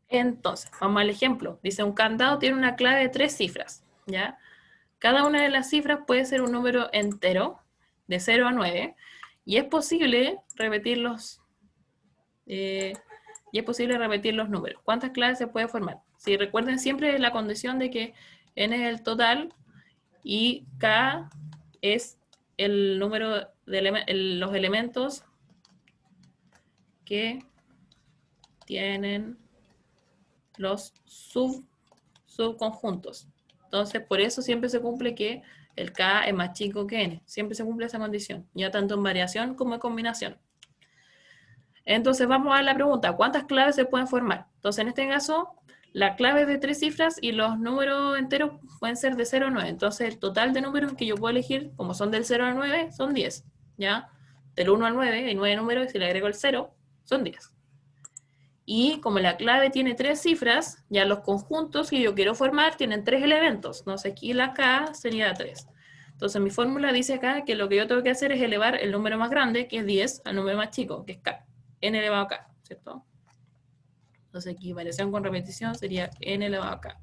[SPEAKER 1] Entonces, vamos al ejemplo. Dice, un candado tiene una clave de 3 cifras, ¿ya? Cada una de las cifras puede ser un número entero, de 0 a 9, y es posible repetir los números. ¿Cuántas claves se puede formar? Si recuerden siempre la condición de que n es el total y k es el número de los elementos que tienen los subconjuntos. Entonces, por eso siempre se cumple que el k es más chico que n. Siempre se cumple esa condición, ya tanto en variación como en combinación. Entonces, vamos a la pregunta, ¿cuántas claves se pueden formar? Entonces, en este caso, la clave es de 3 cifras y los números enteros pueden ser de 0 a 9. Entonces, el total de números que yo puedo elegir, como son del 0 al 9, son 10. ¿Ya? Del 1 al 9 hay 9 números y si le agrego el 0, son 10. Y como la clave tiene 3 cifras, ya los conjuntos que yo quiero formar tienen 3 elementos. Entonces, aquí la K sería 3. Entonces, mi fórmula dice acá que lo que yo tengo que hacer es elevar el número más grande, que es 10, al número más chico, que es K. N elevado a K, ¿cierto? Entonces aquí variación con repetición sería n elevado a k.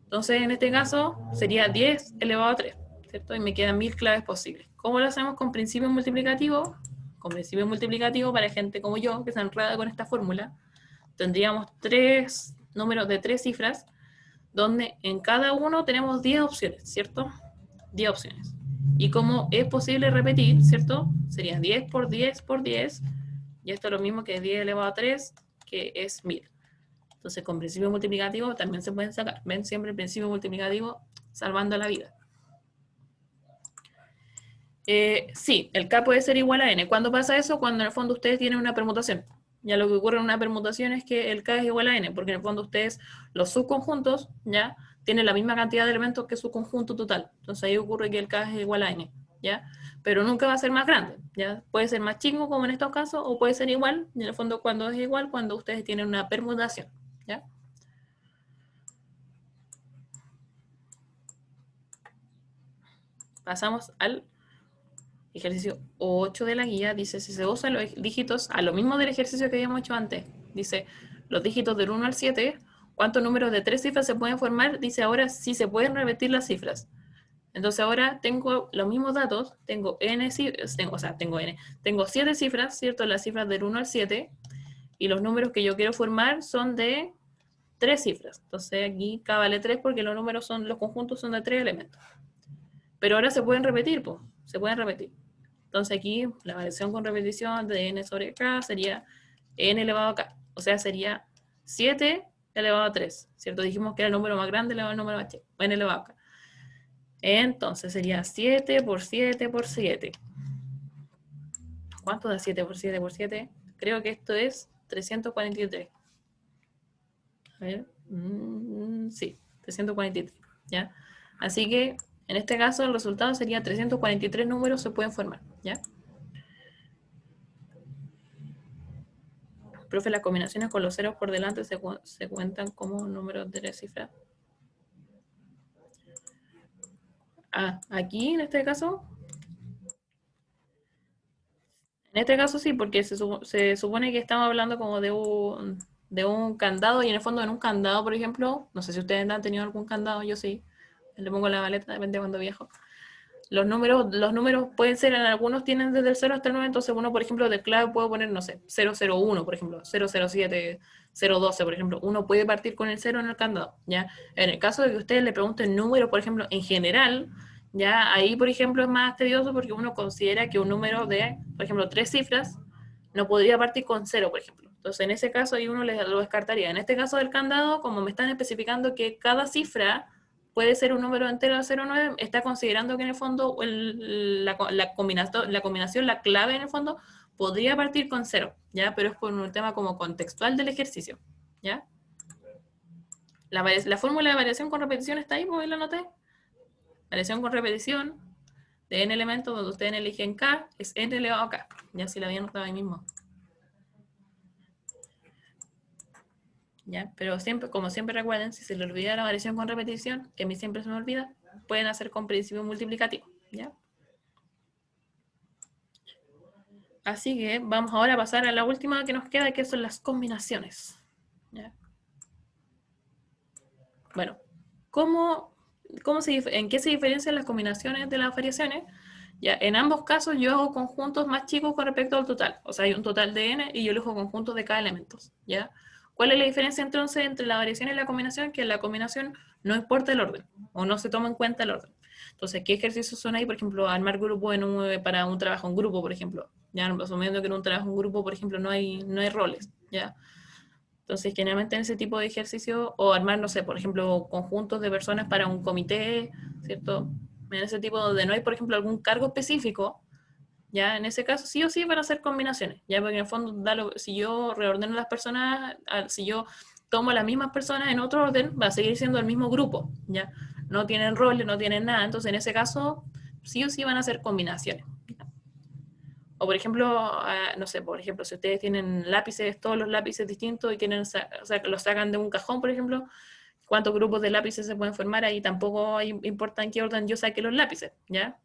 [SPEAKER 1] Entonces en este caso sería 10 elevado a 3, ¿cierto? Y me quedan 1000 claves posibles. ¿Cómo lo hacemos con principio multiplicativo? Con principio multiplicativo para gente como yo que se enreda con esta fórmula, tendríamos 3 números de 3 cifras donde en cada uno tenemos 10 opciones, ¿cierto? 10 opciones. Y como es posible repetir, ¿cierto? Sería 10 por 10 por 10, y esto es lo mismo que 10 elevado a 3, que es 1000. Entonces, con principio multiplicativo también se pueden sacar. Ven siempre el principio multiplicativo salvando la vida. Sí, el K puede ser igual a N. ¿Cuándo pasa eso? Cuando en el fondo ustedes tienen una permutación. Ya lo que ocurre en una permutación es que el K es igual a N, porque en el fondo ustedes, los subconjuntos, ya, tienen la misma cantidad de elementos que su conjunto total. Entonces ahí ocurre que el K es igual a N, ¿ya? Pero nunca va a ser más grande, ¿ya? Puede ser más chico, como en estos casos, o puede ser igual, y en el fondo cuando es igual, cuando ustedes tienen una permutación, ¿ya? Pasamos al ejercicio 8 de la guía. Dice, si se usan los dígitos, a lo mismo del ejercicio que habíamos hecho antes. Dice, los dígitos del 1 al 7, ¿cuántos números de 3 cifras se pueden formar? Dice ahora si se pueden repetir las cifras. Entonces ahora tengo los mismos datos, tengo n, tengo 7 cifras, ¿cierto? Las cifras del 1 al 7, y los números que yo quiero formar son de 3 cifras. Entonces aquí K vale 3 porque los números son, los conjuntos son de 3 elementos. Pero ahora se pueden repetir, pues, se pueden repetir. Entonces aquí la variación con repetición de n sobre k sería n elevado a k. O sea, sería 7 elevado a 3, ¿cierto? Dijimos que era el número más grande elevado al número más chico, n elevado a k. Entonces sería 7 por 7 por 7. ¿Cuánto da 7 por 7 por 7? Creo que esto es 343. A ver, sí, 343, ¿ya? Así que, en este caso, el resultado sería 343 números se pueden formar, ¿ya? Profe, las combinaciones con los ceros por delante se cuentan como números de tres cifras. Ah, aquí, en este caso sí, porque se supone que estamos hablando como de un candado, y en el fondo en un candado, por ejemplo, no sé si ustedes han tenido algún candado, yo sí, le pongo la maleta, depende de cuando viajo. Los números pueden ser, en algunos tienen desde el 0 hasta el 9, entonces uno, por ejemplo, de clave puedo poner, no sé, 001, por ejemplo, 007, 012, por ejemplo. Uno puede partir con el 0 en el candado, ¿ya? En el caso de que ustedes le pregunten números, por ejemplo, en general, ya ahí, por ejemplo, es más tedioso porque uno considera que un número de, por ejemplo, 3 cifras no podría partir con 0, por ejemplo. Entonces, en ese caso, ahí uno lo descartaría. En este caso del candado, como me están especificando que cada cifra puede ser un número entero de 0 a 9, está considerando que en el fondo la combinación, la clave en el fondo, podría partir con 0, ¿ya? Pero es por un tema como contextual del ejercicio, ¿ya? La fórmula de variación con repetición está ahí, pues la anoté. Variación con repetición de n elementos, donde ustedes eligen k, es n elevado a k. Ya si la había anotado ahí mismo. ¿Ya? Pero siempre, como siempre recuerden, si se les olvida la variación con repetición, que a mí siempre se me olvida, pueden hacer con principio multiplicativo, ¿ya? Así que vamos ahora a pasar a la última que nos queda, que son las combinaciones, ¿ya? Bueno, ¿en qué se diferencian las combinaciones de las variaciones? Ya, en ambos casos yo hago conjuntos más chicos con respecto al total. O sea, hay un total de n y yo elijo conjuntos de cada elemento, ¿ya? ¿Cuál es la diferencia entonces entre la variación y la combinación? Que en la combinación no importa el orden, o no se toma en cuenta el orden. Entonces, ¿qué ejercicios son ahí? Por ejemplo, armar grupos para un trabajo en grupo, por ejemplo. Ya, asumiendo que en un trabajo en grupo, por ejemplo, no hay roles, ¿ya? Entonces, generalmente en ese tipo de ejercicio, o armar, no sé, por ejemplo, conjuntos de personas para un comité, ¿cierto? En ese tipo donde no hay, por ejemplo, algún cargo específico, ya en ese caso sí o sí van a ser combinaciones, ya porque en el fondo, si yo reordeno las personas, si yo tomo las mismas personas en otro orden, va a seguir siendo el mismo grupo, ya no tienen roles, no tienen nada, entonces en ese caso sí o sí van a ser combinaciones. O por ejemplo, no sé, por ejemplo, si ustedes tienen lápices, todos los lápices distintos y los sacan de un cajón, por ejemplo, ¿cuántos grupos de lápices se pueden formar? Ahí tampoco importa en qué orden yo saque los lápices, ¿ya?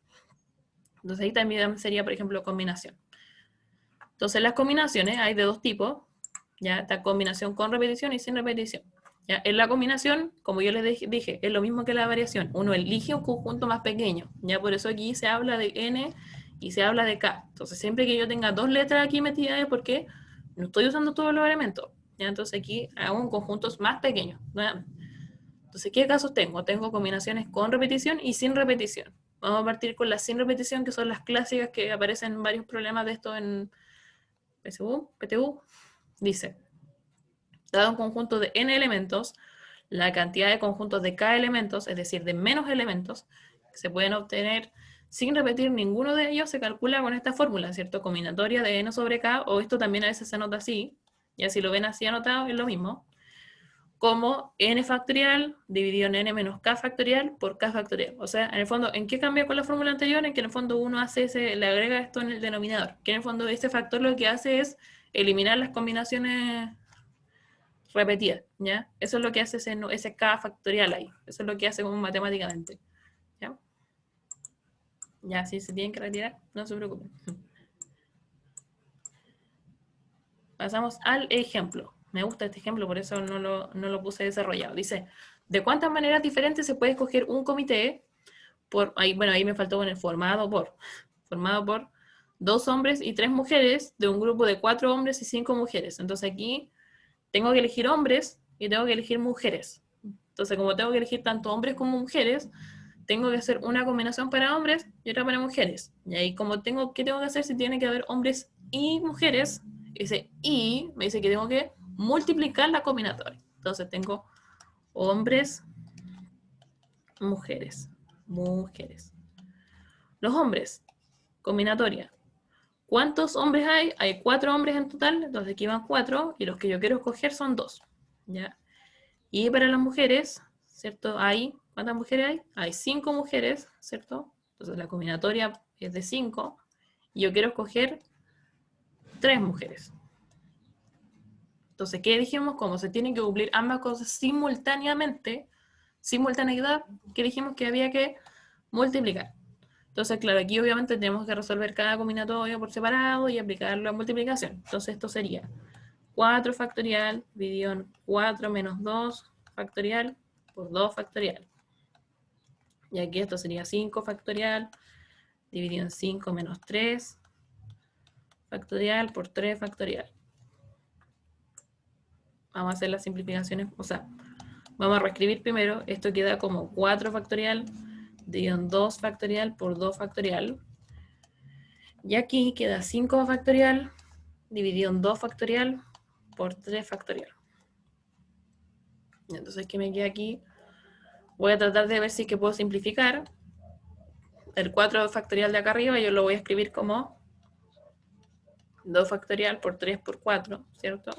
[SPEAKER 1] Entonces ahí también sería, por ejemplo, combinación. Entonces las combinaciones hay de dos tipos, ¿ya? Está combinación con repetición y sin repetición. ¿Ya? En la combinación, como yo les dije, es lo mismo que la variación. Uno elige un conjunto más pequeño, ¿ya? Por eso aquí se habla de n y se habla de k. Entonces siempre que yo tenga dos letras aquí metidas es porque no estoy usando todos los elementos, ¿ya? Entonces aquí hago conjuntos más pequeños, nuevamente. Entonces, ¿qué casos tengo? Tengo combinaciones con repetición y sin repetición. Vamos a partir con las sin repetición, que son las clásicas que aparecen en varios problemas de esto en PTU. Dice, dado un conjunto de n elementos, la cantidad de conjuntos de k elementos, es decir, de menos elementos, que se pueden obtener sin repetir ninguno de ellos, se calcula con esta fórmula, ¿cierto? Combinatoria de n sobre k, o esto también a veces se anota así, ya si lo ven así anotado es lo mismo, como n factorial dividido en n menos k factorial por k factorial. O sea, en el fondo, ¿en qué cambia con la fórmula anterior? En que en el fondo uno hace le agrega esto en el denominador, que en el fondo este factor lo que hace es eliminar las combinaciones repetidas, ¿ya? Eso es lo que hace ese k factorial ahí. Eso es lo que hace como matemáticamente, ¿ya? Ya, si se tienen que retirar, no se preocupen. Pasamos al ejemplo. Me gusta este ejemplo, por eso no lo puse desarrollado. Dice, ¿de cuántas maneras diferentes se puede escoger un comité? Ahí me faltó poner formado por 2 hombres y 3 mujeres de un grupo de 4 hombres y 5 mujeres. Entonces aquí tengo que elegir hombres y tengo que elegir mujeres. Entonces, como tengo que elegir tanto hombres como mujeres, tengo que hacer una combinación para hombres y otra para mujeres. Y ahí, ¿qué tengo que hacer si tiene que haber hombres y mujeres? Ese y me dice que tengo que multiplicar la combinatoria. Entonces tengo hombres, mujeres. Los hombres, combinatoria. ¿Cuántos hombres hay? Hay 4 hombres en total, entonces aquí van 4, y los que yo quiero escoger son 2. ¿Ya? Y para las mujeres, ¿cierto? ¿Cuántas mujeres hay? Hay 5 mujeres, ¿cierto? Entonces la combinatoria es de 5, y yo quiero escoger 3 mujeres. Entonces, ¿qué dijimos? Como se tienen que cumplir ambas cosas simultáneamente, simultaneidad, que dijimos que había que multiplicar. Entonces, claro, aquí obviamente tenemos que resolver cada combinatoria por separado y aplicar la multiplicación. Entonces, esto sería 4 factorial dividido en 4 menos 2 factorial por 2 factorial. Y aquí esto sería 5 factorial dividido en 5 menos 3 factorial por 3 factorial. Vamos a hacer las simplificaciones, o sea, vamos a reescribir primero. Esto queda como 4 factorial dividido en 2 factorial por 2 factorial. Y aquí queda 5 factorial dividido en 2 factorial por 3 factorial. Entonces, ¿qué me queda aquí? Voy a tratar de ver si es que puedo simplificar. El 4 factorial de acá arriba yo lo voy a escribir como 2 factorial por 3 por 4, ¿cierto?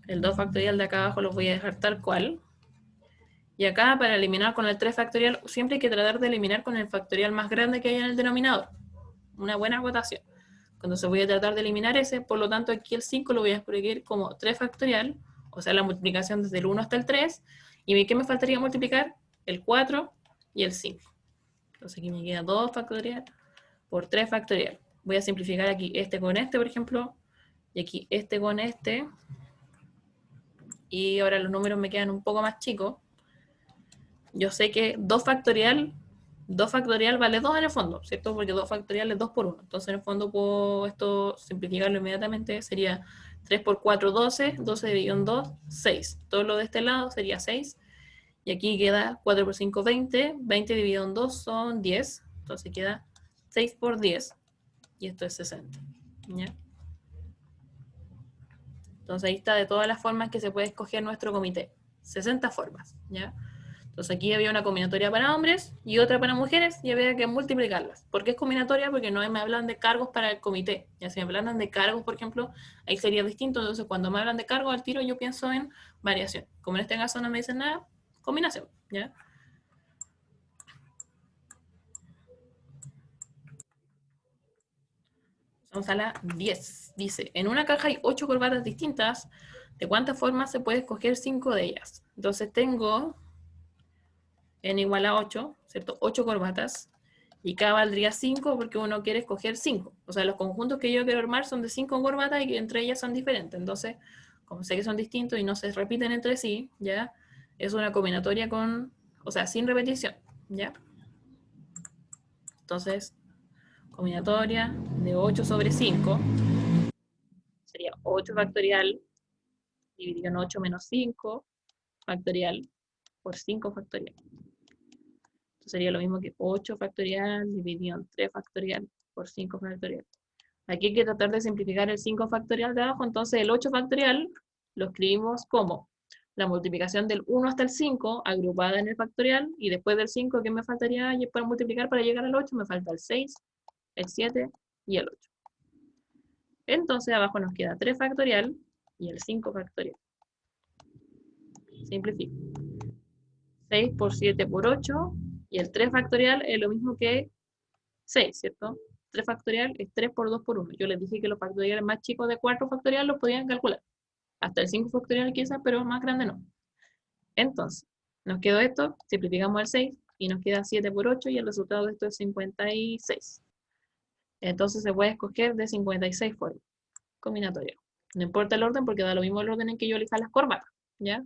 [SPEAKER 1] El 2 factorial de acá abajo lo voy a dejar tal cual. Y acá, para eliminar con el 3 factorial, siempre hay que tratar de eliminar con el factorial más grande que hay en el denominador. Una buena votación. Entonces voy a tratar de eliminar ese, por lo tanto aquí el 5 lo voy a escribir como 3 factorial, o sea la multiplicación desde el 1 hasta el 3, y ¿qué me faltaría multiplicar? El 4 y el 5. Entonces aquí me queda 2 factorial por 3 factorial. Voy a simplificar aquí este con este, por ejemplo, y aquí este con este, y ahora los números me quedan un poco más chicos. Yo sé que 2 factorial vale 2 en el fondo, ¿cierto? Porque 2 factorial es 2 por 1. Entonces, en el fondo, puedo esto simplificarlo inmediatamente. Sería 3 por 4, 12. 12 dividido en 2, 6. Todo lo de este lado sería 6. Y aquí queda 4 por 5, 20. 20 dividido en 2 son 10. Entonces queda 6 por 10. Y esto es 60. ¿Ya? Entonces ahí está de todas las formas que se puede escoger nuestro comité. 60 formas. ¿Ya? Entonces aquí había una combinatoria para hombres y otra para mujeres y había que multiplicarlas. ¿Por qué es combinatoria? Porque no me hablan de cargos para el comité. Ya si me hablan de cargos, por ejemplo, ahí sería distinto. Entonces cuando me hablan de cargos al tiro yo pienso en variación. Como en este caso no me dicen nada, combinación. ¿Ya? Vamos a la 10. Dice, en una caja hay 8 corbatas distintas. ¿De cuántas formas se puede escoger 5 de ellas? Entonces tengo n igual a 8, ¿cierto? 8 corbatas. Y K valdría 5 porque uno quiere escoger 5. O sea, los conjuntos que yo quiero armar son de 5 corbatas y que entre ellas son diferentes. Entonces, como sé que son distintos y no se repiten entre sí, ¿ya? Es una combinatoria sin repetición, ¿ya? Entonces, combinatoria de 8 sobre 5 sería 8 factorial dividido en 8 menos 5 factorial por 5 factorial. Esto sería lo mismo que 8 factorial dividido en 3 factorial por 5 factorial. Aquí hay que tratar de simplificar el 5 factorial de abajo, entonces el 8 factorial lo escribimos como la multiplicación del 1 hasta el 5 agrupada en el factorial, y después del 5, ¿qué me faltaría para multiplicar para llegar al 8? Me falta el 6, el 7 y el 8. Entonces abajo nos queda 3 factorial y el 5 factorial. Simplifico. 6 por 7 por 8, y el 3 factorial es lo mismo que 6, ¿cierto? 3 factorial es 3 por 2 por 1. Yo les dije que los factoriales más chicos de 4 factorial los podían calcular. Hasta el 5 factorial quizás, pero más grande no. Entonces, nos quedó esto, simplificamos el 6 y nos queda 7 por 8 y el resultado de esto es 56. Entonces se puede escoger de 56 formas combinatorias. No importa el orden porque da lo mismo el orden en que yo elija las corbatas, ¿ya?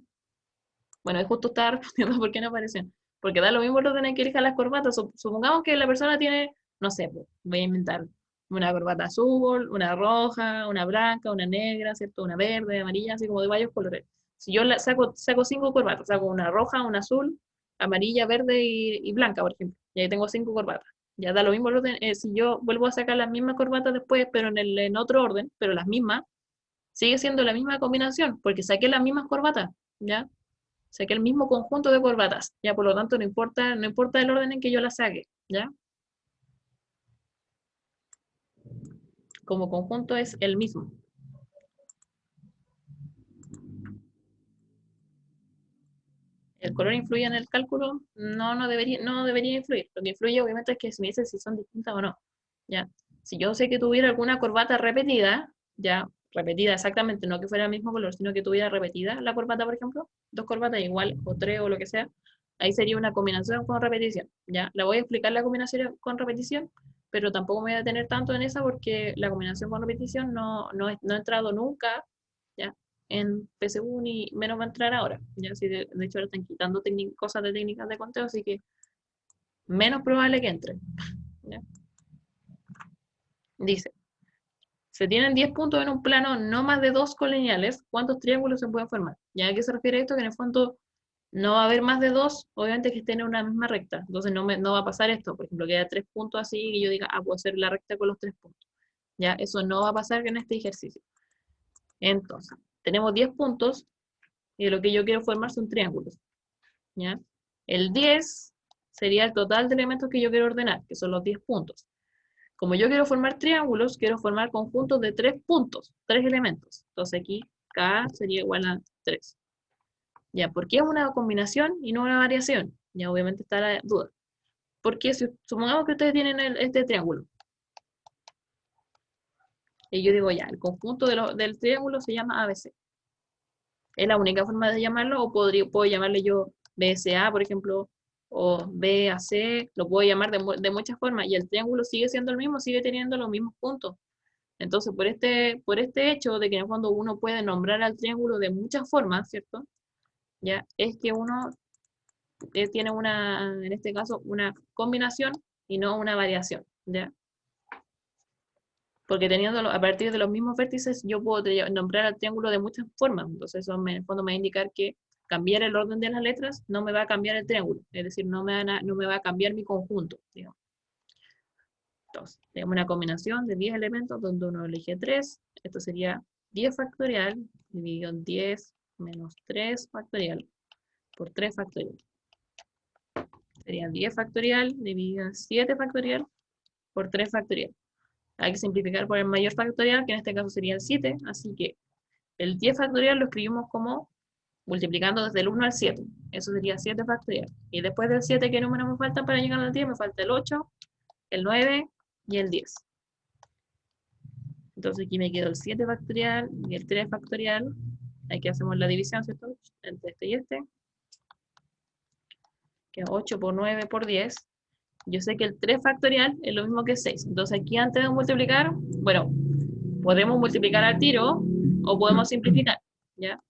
[SPEAKER 1] Bueno, justo estaba respondiendo por qué no aparecen. Porque da lo mismo el orden en que elija las corbatas. Supongamos que la persona tiene, no sé, pues, voy a inventar una corbata azul, una roja, una blanca, una negra, ¿cierto? Una verde, amarilla, así como de varios colores. Si yo saco 5 corbatas, saco una roja, una azul, amarilla, verde y blanca, por ejemplo. Y ahí tengo 5 corbatas. Ya da lo mismo el orden. Si yo vuelvo a sacar las mismas corbatas después, pero en otro orden, pero las mismas, sigue siendo la misma combinación, porque saqué las mismas corbatas, ¿ya? Saqué el mismo conjunto de corbatas, ya por lo tanto no importa el orden en que yo las saque, ¿ya? Como conjunto es el mismo. ¿El color influye en el cálculo? No, no debería influir. Lo que influye obviamente es que me dice si son distintas o no, ¿ya? Si yo sé que tuviera alguna corbata repetida, ya, repetida exactamente, no que fuera el mismo color, sino que tuviera repetida la corbata, por ejemplo, 2 corbatas igual, o 3 o lo que sea, ahí sería una combinación con repetición, ¿ya? La voy a explicar la combinación con repetición, pero tampoco me voy a detener tanto en esa porque la combinación con repetición no he entrado nunca, ¿ya? En PSU ni menos va a entrar ahora, ¿ya? Si de hecho ahora están quitando cosas de técnicas de conteo, así que menos probable que entre, ¿ya? Dice, se tienen 10 puntos en un plano no más de 2 colineales, ¿cuántos triángulos se pueden formar? ¿Ya a qué se refiere esto? Que en el fondo no va a haber más de 2, obviamente que estén en una misma recta, entonces no va a pasar esto, por ejemplo, que haya 3 puntos así y yo diga, puedo hacer la recta con los 3 puntos. Ya, eso no va a pasar en este ejercicio. Entonces, tenemos 10 puntos y lo que yo quiero formar son triángulos, ¿ya? El 10 sería el total de elementos que yo quiero ordenar, que son los 10 puntos. Como yo quiero formar triángulos, quiero formar conjuntos de 3 puntos, 3 elementos. Entonces aquí K sería igual a 3. Ya, ¿por qué es una combinación y no una variación? Ya obviamente está la duda. Porque supongamos que ustedes tienen este triángulo. Y yo digo ya, el conjunto del triángulo se llama ABC. Es la única forma de llamarlo, o puedo llamarle yo BSA, por ejemplo, o BAC, lo puedo llamar de muchas formas, y el triángulo sigue siendo el mismo, sigue teniendo los mismos puntos. Entonces, por este hecho de que en el fondo uno puede nombrar al triángulo de muchas formas, ¿cierto? Ya, es que uno tiene en este caso, una combinación y no una variación, ¿ya? Porque teniendo a partir de los mismos vértices, yo puedo nombrar al triángulo de muchas formas. Entonces, eso en el fondo me va a indicar que cambiar el orden de las letras no me va a cambiar el triángulo. Es decir, no me va a cambiar mi conjunto, digamos. Entonces, tenemos una combinación de 10 elementos donde uno elige 3. Esto sería 10 factorial dividido en 10 menos 3 factorial por 3 factorial. Sería 10 factorial dividido en 7 factorial por 3 factorial. Hay que simplificar por el mayor factorial, que en este caso sería el 7, así que el 10 factorial lo escribimos como multiplicando desde el 1 al 7. Eso sería 7 factorial. Y después del 7, ¿qué número me falta para llegar al 10? Me falta el 8, el 9 y el 10. Entonces aquí me quedó el 7 factorial y el 3 factorial. Aquí hacemos la división, ¿cierto? Entre este y este. Que es 8 por 9 por 10. Yo sé que el 3 factorial es lo mismo que 6. Entonces aquí antes de multiplicar, bueno, podemos multiplicar al tiro o podemos simplificar, ¿ya?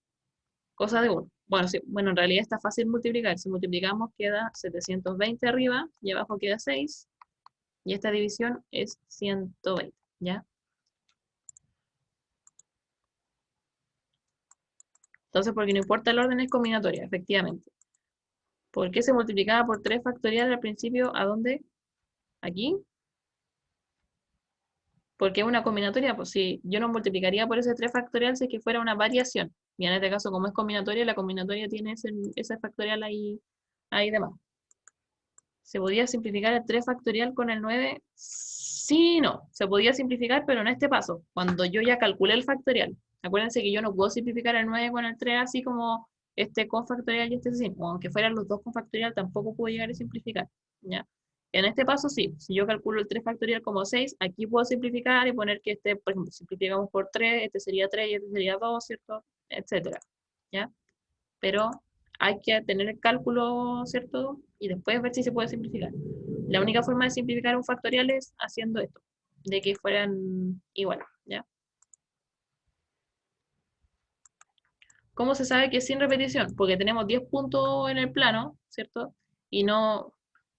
[SPEAKER 1] Cosa de uno. Bueno, sí, bueno, en realidad está fácil multiplicar. Si multiplicamos queda 720 arriba y abajo queda 6. Y esta división es 120, ¿ya? Entonces, porque no importa el orden, es combinatoria, efectivamente. ¿Por qué se multiplicaba por 3 factorial al principio? ¿A dónde? ¿Aquí? Porque es una combinatoria, pues si yo no multiplicaría por ese 3 factorial si es que fuera una variación, Y en este caso, como es combinatoria, la combinatoria tiene ese factorial ahí de más. ¿Se podía simplificar el 3 factorial con el 9? Sí y no. Se podía simplificar, pero en este paso, cuando yo ya calculé el factorial. Acuérdense que yo no puedo simplificar el 9 con el 3 así como este con factorial y este sin. O aunque fueran los dos con factorial, tampoco puedo llegar a simplificar. ¿Ya? En este paso sí. Si yo calculo el 3 factorial como 6, aquí puedo simplificar y poner que este, por ejemplo, simplificamos por 3, este sería 3 y este sería 2, ¿cierto? Etcétera. ¿Ya? Pero hay que tener el cálculo, ¿cierto? Y después ver si se puede simplificar. La única forma de simplificar un factorial es haciendo esto, de que fueran iguales, ¿ya? ¿Cómo se sabe que es sin repetición? Porque tenemos 10 puntos en el plano, ¿cierto? Y no,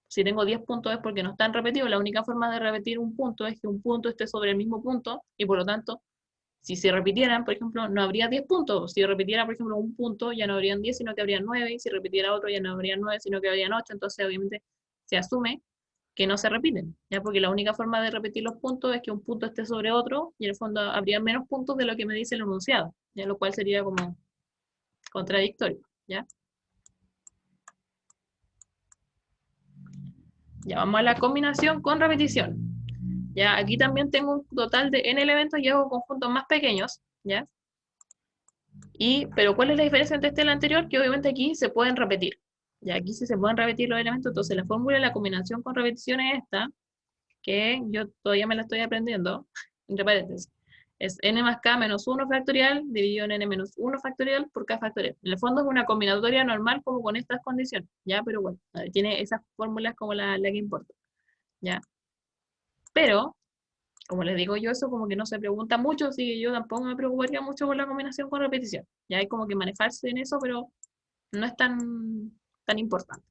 [SPEAKER 1] si tengo 10 puntos es porque no están repetidos. La única forma de repetir un punto es que un punto esté sobre el mismo punto y por lo tanto si se repitieran, por ejemplo, no habría 10 puntos. Si repitiera, por ejemplo, un punto, ya no habrían 10, sino que habrían 9. Y si repitiera otro, ya no habrían 9, sino que habrían 8. Entonces, obviamente, se asume que no se repiten, ¿ya? Porque la única forma de repetir los puntos es que un punto esté sobre otro y en el fondo habría menos puntos de lo que me dice el enunciado, ¿ya? Lo cual sería como contradictorio, ¿ya? Ya vamos a la combinación con repetición. Ya, aquí también tengo un total de n elementos y hago conjuntos más pequeños, ¿ya? Pero ¿cuál es la diferencia entre este y el anterior? Que obviamente aquí se pueden repetir. Y aquí sí se pueden repetir los elementos. Entonces la fórmula de la combinación con repetición es esta, que yo todavía me la estoy aprendiendo, entre paréntesis. Es n más k menos 1 factorial dividido en n menos 1 factorial por k factorial. En el fondo es una combinatoria normal como con estas condiciones, ¿ya? Pero bueno, tiene esas fórmulas como la que importa, ¿ya? Pero como les digo yo, eso como que no se pregunta mucho, así que yo tampoco me preocuparía mucho por la combinación con repetición. Ya hay como que manejarse en eso, pero no es tan importante.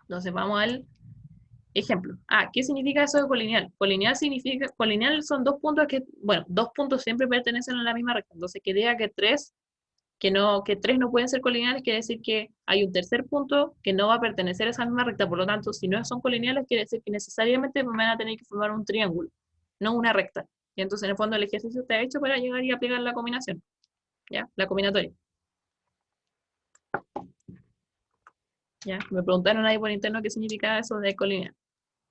[SPEAKER 1] Entonces vamos al ejemplo. ¿Qué significa eso de colineal? Colineal son dos puntos que, bueno, dos puntos siempre pertenecen a la misma recta. Entonces que diga que tres no pueden ser colineales, quiere decir que hay un tercer punto que no va a pertenecer a esa misma recta. Por lo tanto, si no son colineales, quiere decir que necesariamente me van a tener que formar un triángulo, no una recta. Y entonces, en el fondo, el ejercicio está hecho para llegar y aplicar la combinación, ¿ya? La combinatoria. ¿Ya? Me preguntaron ahí por interno qué significa eso de colineal.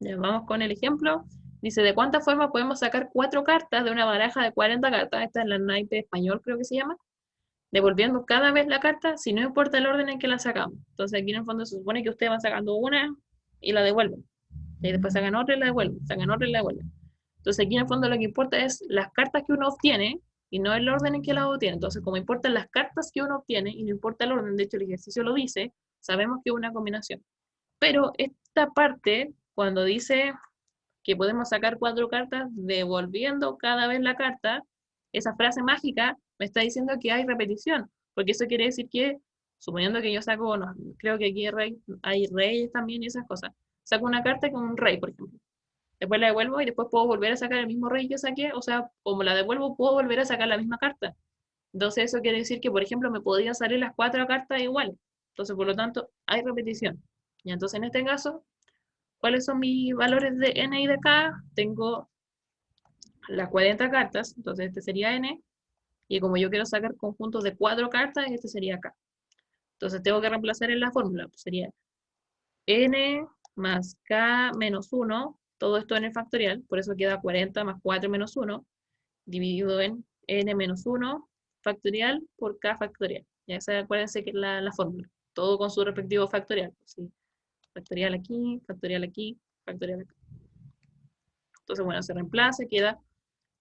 [SPEAKER 1] Ya, vamos con el ejemplo. Dice, ¿de cuántas formas podemos sacar 4 cartas de una baraja de 40 cartas? Esta es la naipe español, creo que se llama. Devolviendo cada vez la carta, si no importa el orden en que la sacamos. Entonces aquí en el fondo se supone que ustedes van sacando una y la devuelven. Y después sacan otra y la devuelven, sacan otra y la devuelven. Entonces aquí en el fondo lo que importa es las cartas que uno obtiene y no el orden en que las obtiene. Entonces como importan las cartas que uno obtiene y no importa el orden, de hecho el ejercicio lo dice, sabemos que es una combinación. Pero esta parte, cuando dice que podemos sacar 4 cartas devolviendo cada vez la carta, esa frase mágica me está diciendo que hay repetición, porque eso quiere decir que, suponiendo que yo saco, no, creo que aquí hay reyes también y esas cosas, saco una carta con un rey, por ejemplo, después la devuelvo y después puedo volver a sacar el mismo rey que saqué, o sea, como la devuelvo, puedo volver a sacar la misma carta. Entonces eso quiere decir que, por ejemplo, me podrían salir las 4 cartas iguales. Entonces, por lo tanto, hay repetición. Y entonces, en este caso, ¿cuáles son mis valores de n y de k? Tengo las 40 cartas, entonces este sería n, y como yo quiero sacar conjuntos de 4 cartas, este sería k. Entonces tengo que reemplazar en la fórmula, pues sería n más k menos 1, todo esto en el factorial, por eso queda 40 más 4 menos 1, dividido en n menos 1 factorial por k factorial. Ya acuérdense que es la fórmula, todo con su respectivo factorial. ¿Sí? Factorial aquí, factorial aquí, factorial aquí. Entonces, bueno, se reemplaza, queda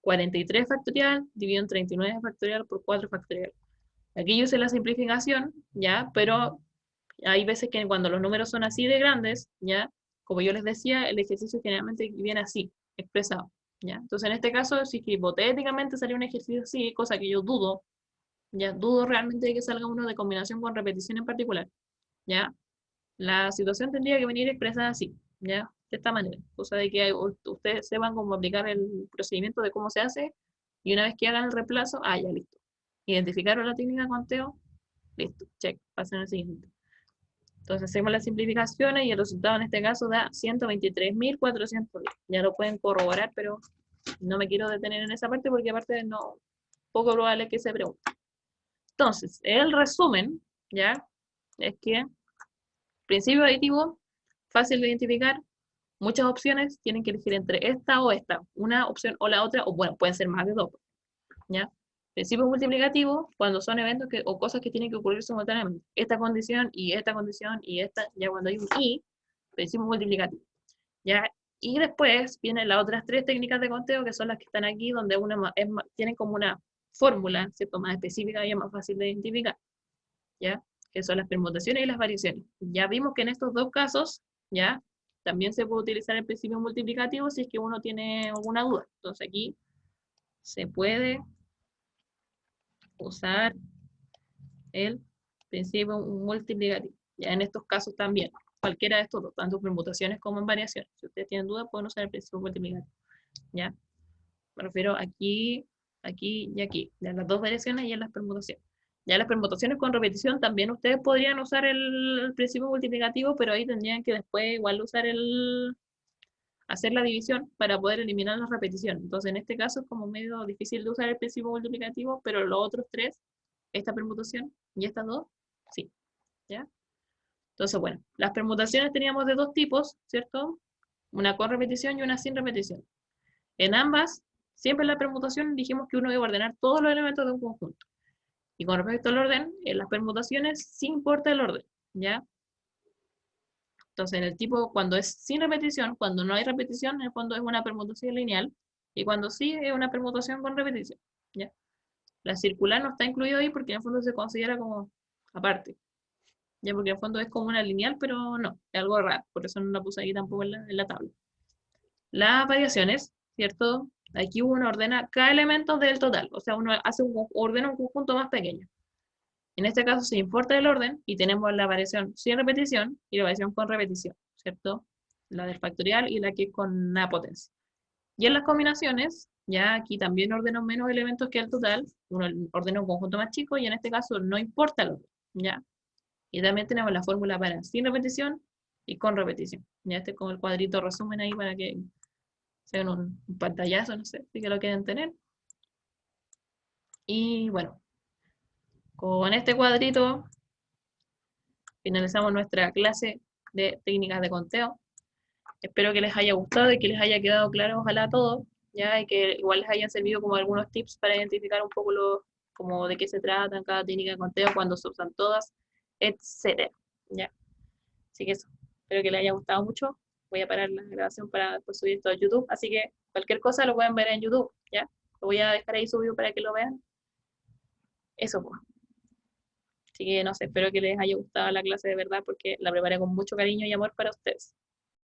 [SPEAKER 1] 43 factorial dividido en 39 factorial por 4 factorial. Aquí yo hice la simplificación, ¿ya? Pero hay veces que cuando los números son así de grandes, ¿ya? Como yo les decía, el ejercicio generalmente viene así, expresado, ¿ya? Entonces, en este caso, si hipotéticamente salió un ejercicio así, cosa que yo dudo, ¿ya? Dudo realmente de que salga uno de combinación con repetición en particular, ¿ya? La situación tendría que venir expresada así, ¿ya? De esta manera. Cosa de que ustedes sepan cómo aplicar el procedimiento de cómo se hace y una vez que hagan el reemplazo, ya listo. Identificaron la técnica de conteo, listo, check, pasen al siguiente. Entonces hacemos las simplificaciones y el resultado en este caso da 123.410. Ya lo pueden corroborar, pero no me quiero detener en esa parte porque aparte no, poco probable que se pregunte. Entonces, el resumen, ¿ya? Es que principio aditivo, fácil de identificar, muchas opciones, tienen que elegir entre esta o esta, una opción o la otra, o bueno, pueden ser más de dos, ¿ya? Principio multiplicativo, cuando son eventos o cosas que tienen que ocurrir simultáneamente. Esta condición y esta condición y esta, ya cuando hay un y, principio multiplicativo, ¿ya? Y después vienen las otras tres técnicas de conteo, que son las que están aquí, donde tienen como una fórmula, ¿cierto? Más específica y es más fácil de identificar, ¿ya? Que son las permutaciones y las variaciones. Ya vimos que en estos dos casos, ¿ya? También se puede utilizar el principio multiplicativo si es que uno tiene alguna duda. Entonces aquí se puede usar el principio multiplicativo. Ya en estos casos también, cualquiera de estos dos, tanto en permutaciones como en variaciones. Si ustedes tienen dudas, pueden usar el principio multiplicativo. ¿Ya? Me refiero aquí, aquí y aquí. Ya en las dos variaciones y en las permutaciones. Ya las permutaciones con repetición también ustedes podrían usar el principio multiplicativo, pero ahí tendrían que después igual usar hacer la división para poder eliminar las repeticiones. Entonces en este caso es como medio difícil de usar el principio multiplicativo, pero los otros tres, esta permutación y estas dos, sí. ¿Ya? Entonces, bueno, las permutaciones teníamos de dos tipos, ¿cierto? Una con repetición y una sin repetición. En ambas, siempre en la permutación dijimos que uno iba a ordenar todos los elementos de un conjunto. Y con respecto al orden, en las permutaciones sí importa el orden, ¿ya? Entonces, en el tipo, cuando es sin repetición, cuando no hay repetición, en el fondo es una permutación lineal, y cuando sí es una permutación con repetición, ¿ya? La circular no está incluido ahí porque en el fondo se considera como aparte, ya porque en el fondo es como una lineal, pero no, es algo raro, por eso no la puse ahí tampoco en la tabla. Las variaciones, ¿cierto? Aquí uno ordena cada elemento del total, o sea, uno ordena un conjunto más pequeño. En este caso se importa el orden y tenemos la variación sin repetición y la variación con repetición, ¿cierto? La del factorial y la que es con una potencia. Y en las combinaciones, ya aquí también ordeno menos elementos que el total, uno ordena un conjunto más chico y en este caso no importa el orden, ¿ya? Y también tenemos la fórmula para sin repetición y con repetición. Ya este es como el cuadrito resumen ahí para que sea un pantallazo, no sé, si que lo quieren tener. Y bueno, con este cuadrito finalizamos nuestra clase de técnicas de conteo. Espero que les haya gustado y que les haya quedado claro, ojalá todo, ya, y que igual les hayan servido como algunos tips para identificar un poco como de qué se trata cada técnica de conteo, cuándo se usan todas, etcétera, ya. Así que eso, espero que les haya gustado mucho. Voy a parar la grabación para después subir esto a YouTube, así que cualquier cosa lo pueden ver en YouTube, ya. Lo voy a dejar ahí subido para que lo vean. Eso, pues. Así que no sé, espero que les haya gustado la clase de verdad porque la preparé con mucho cariño y amor para ustedes.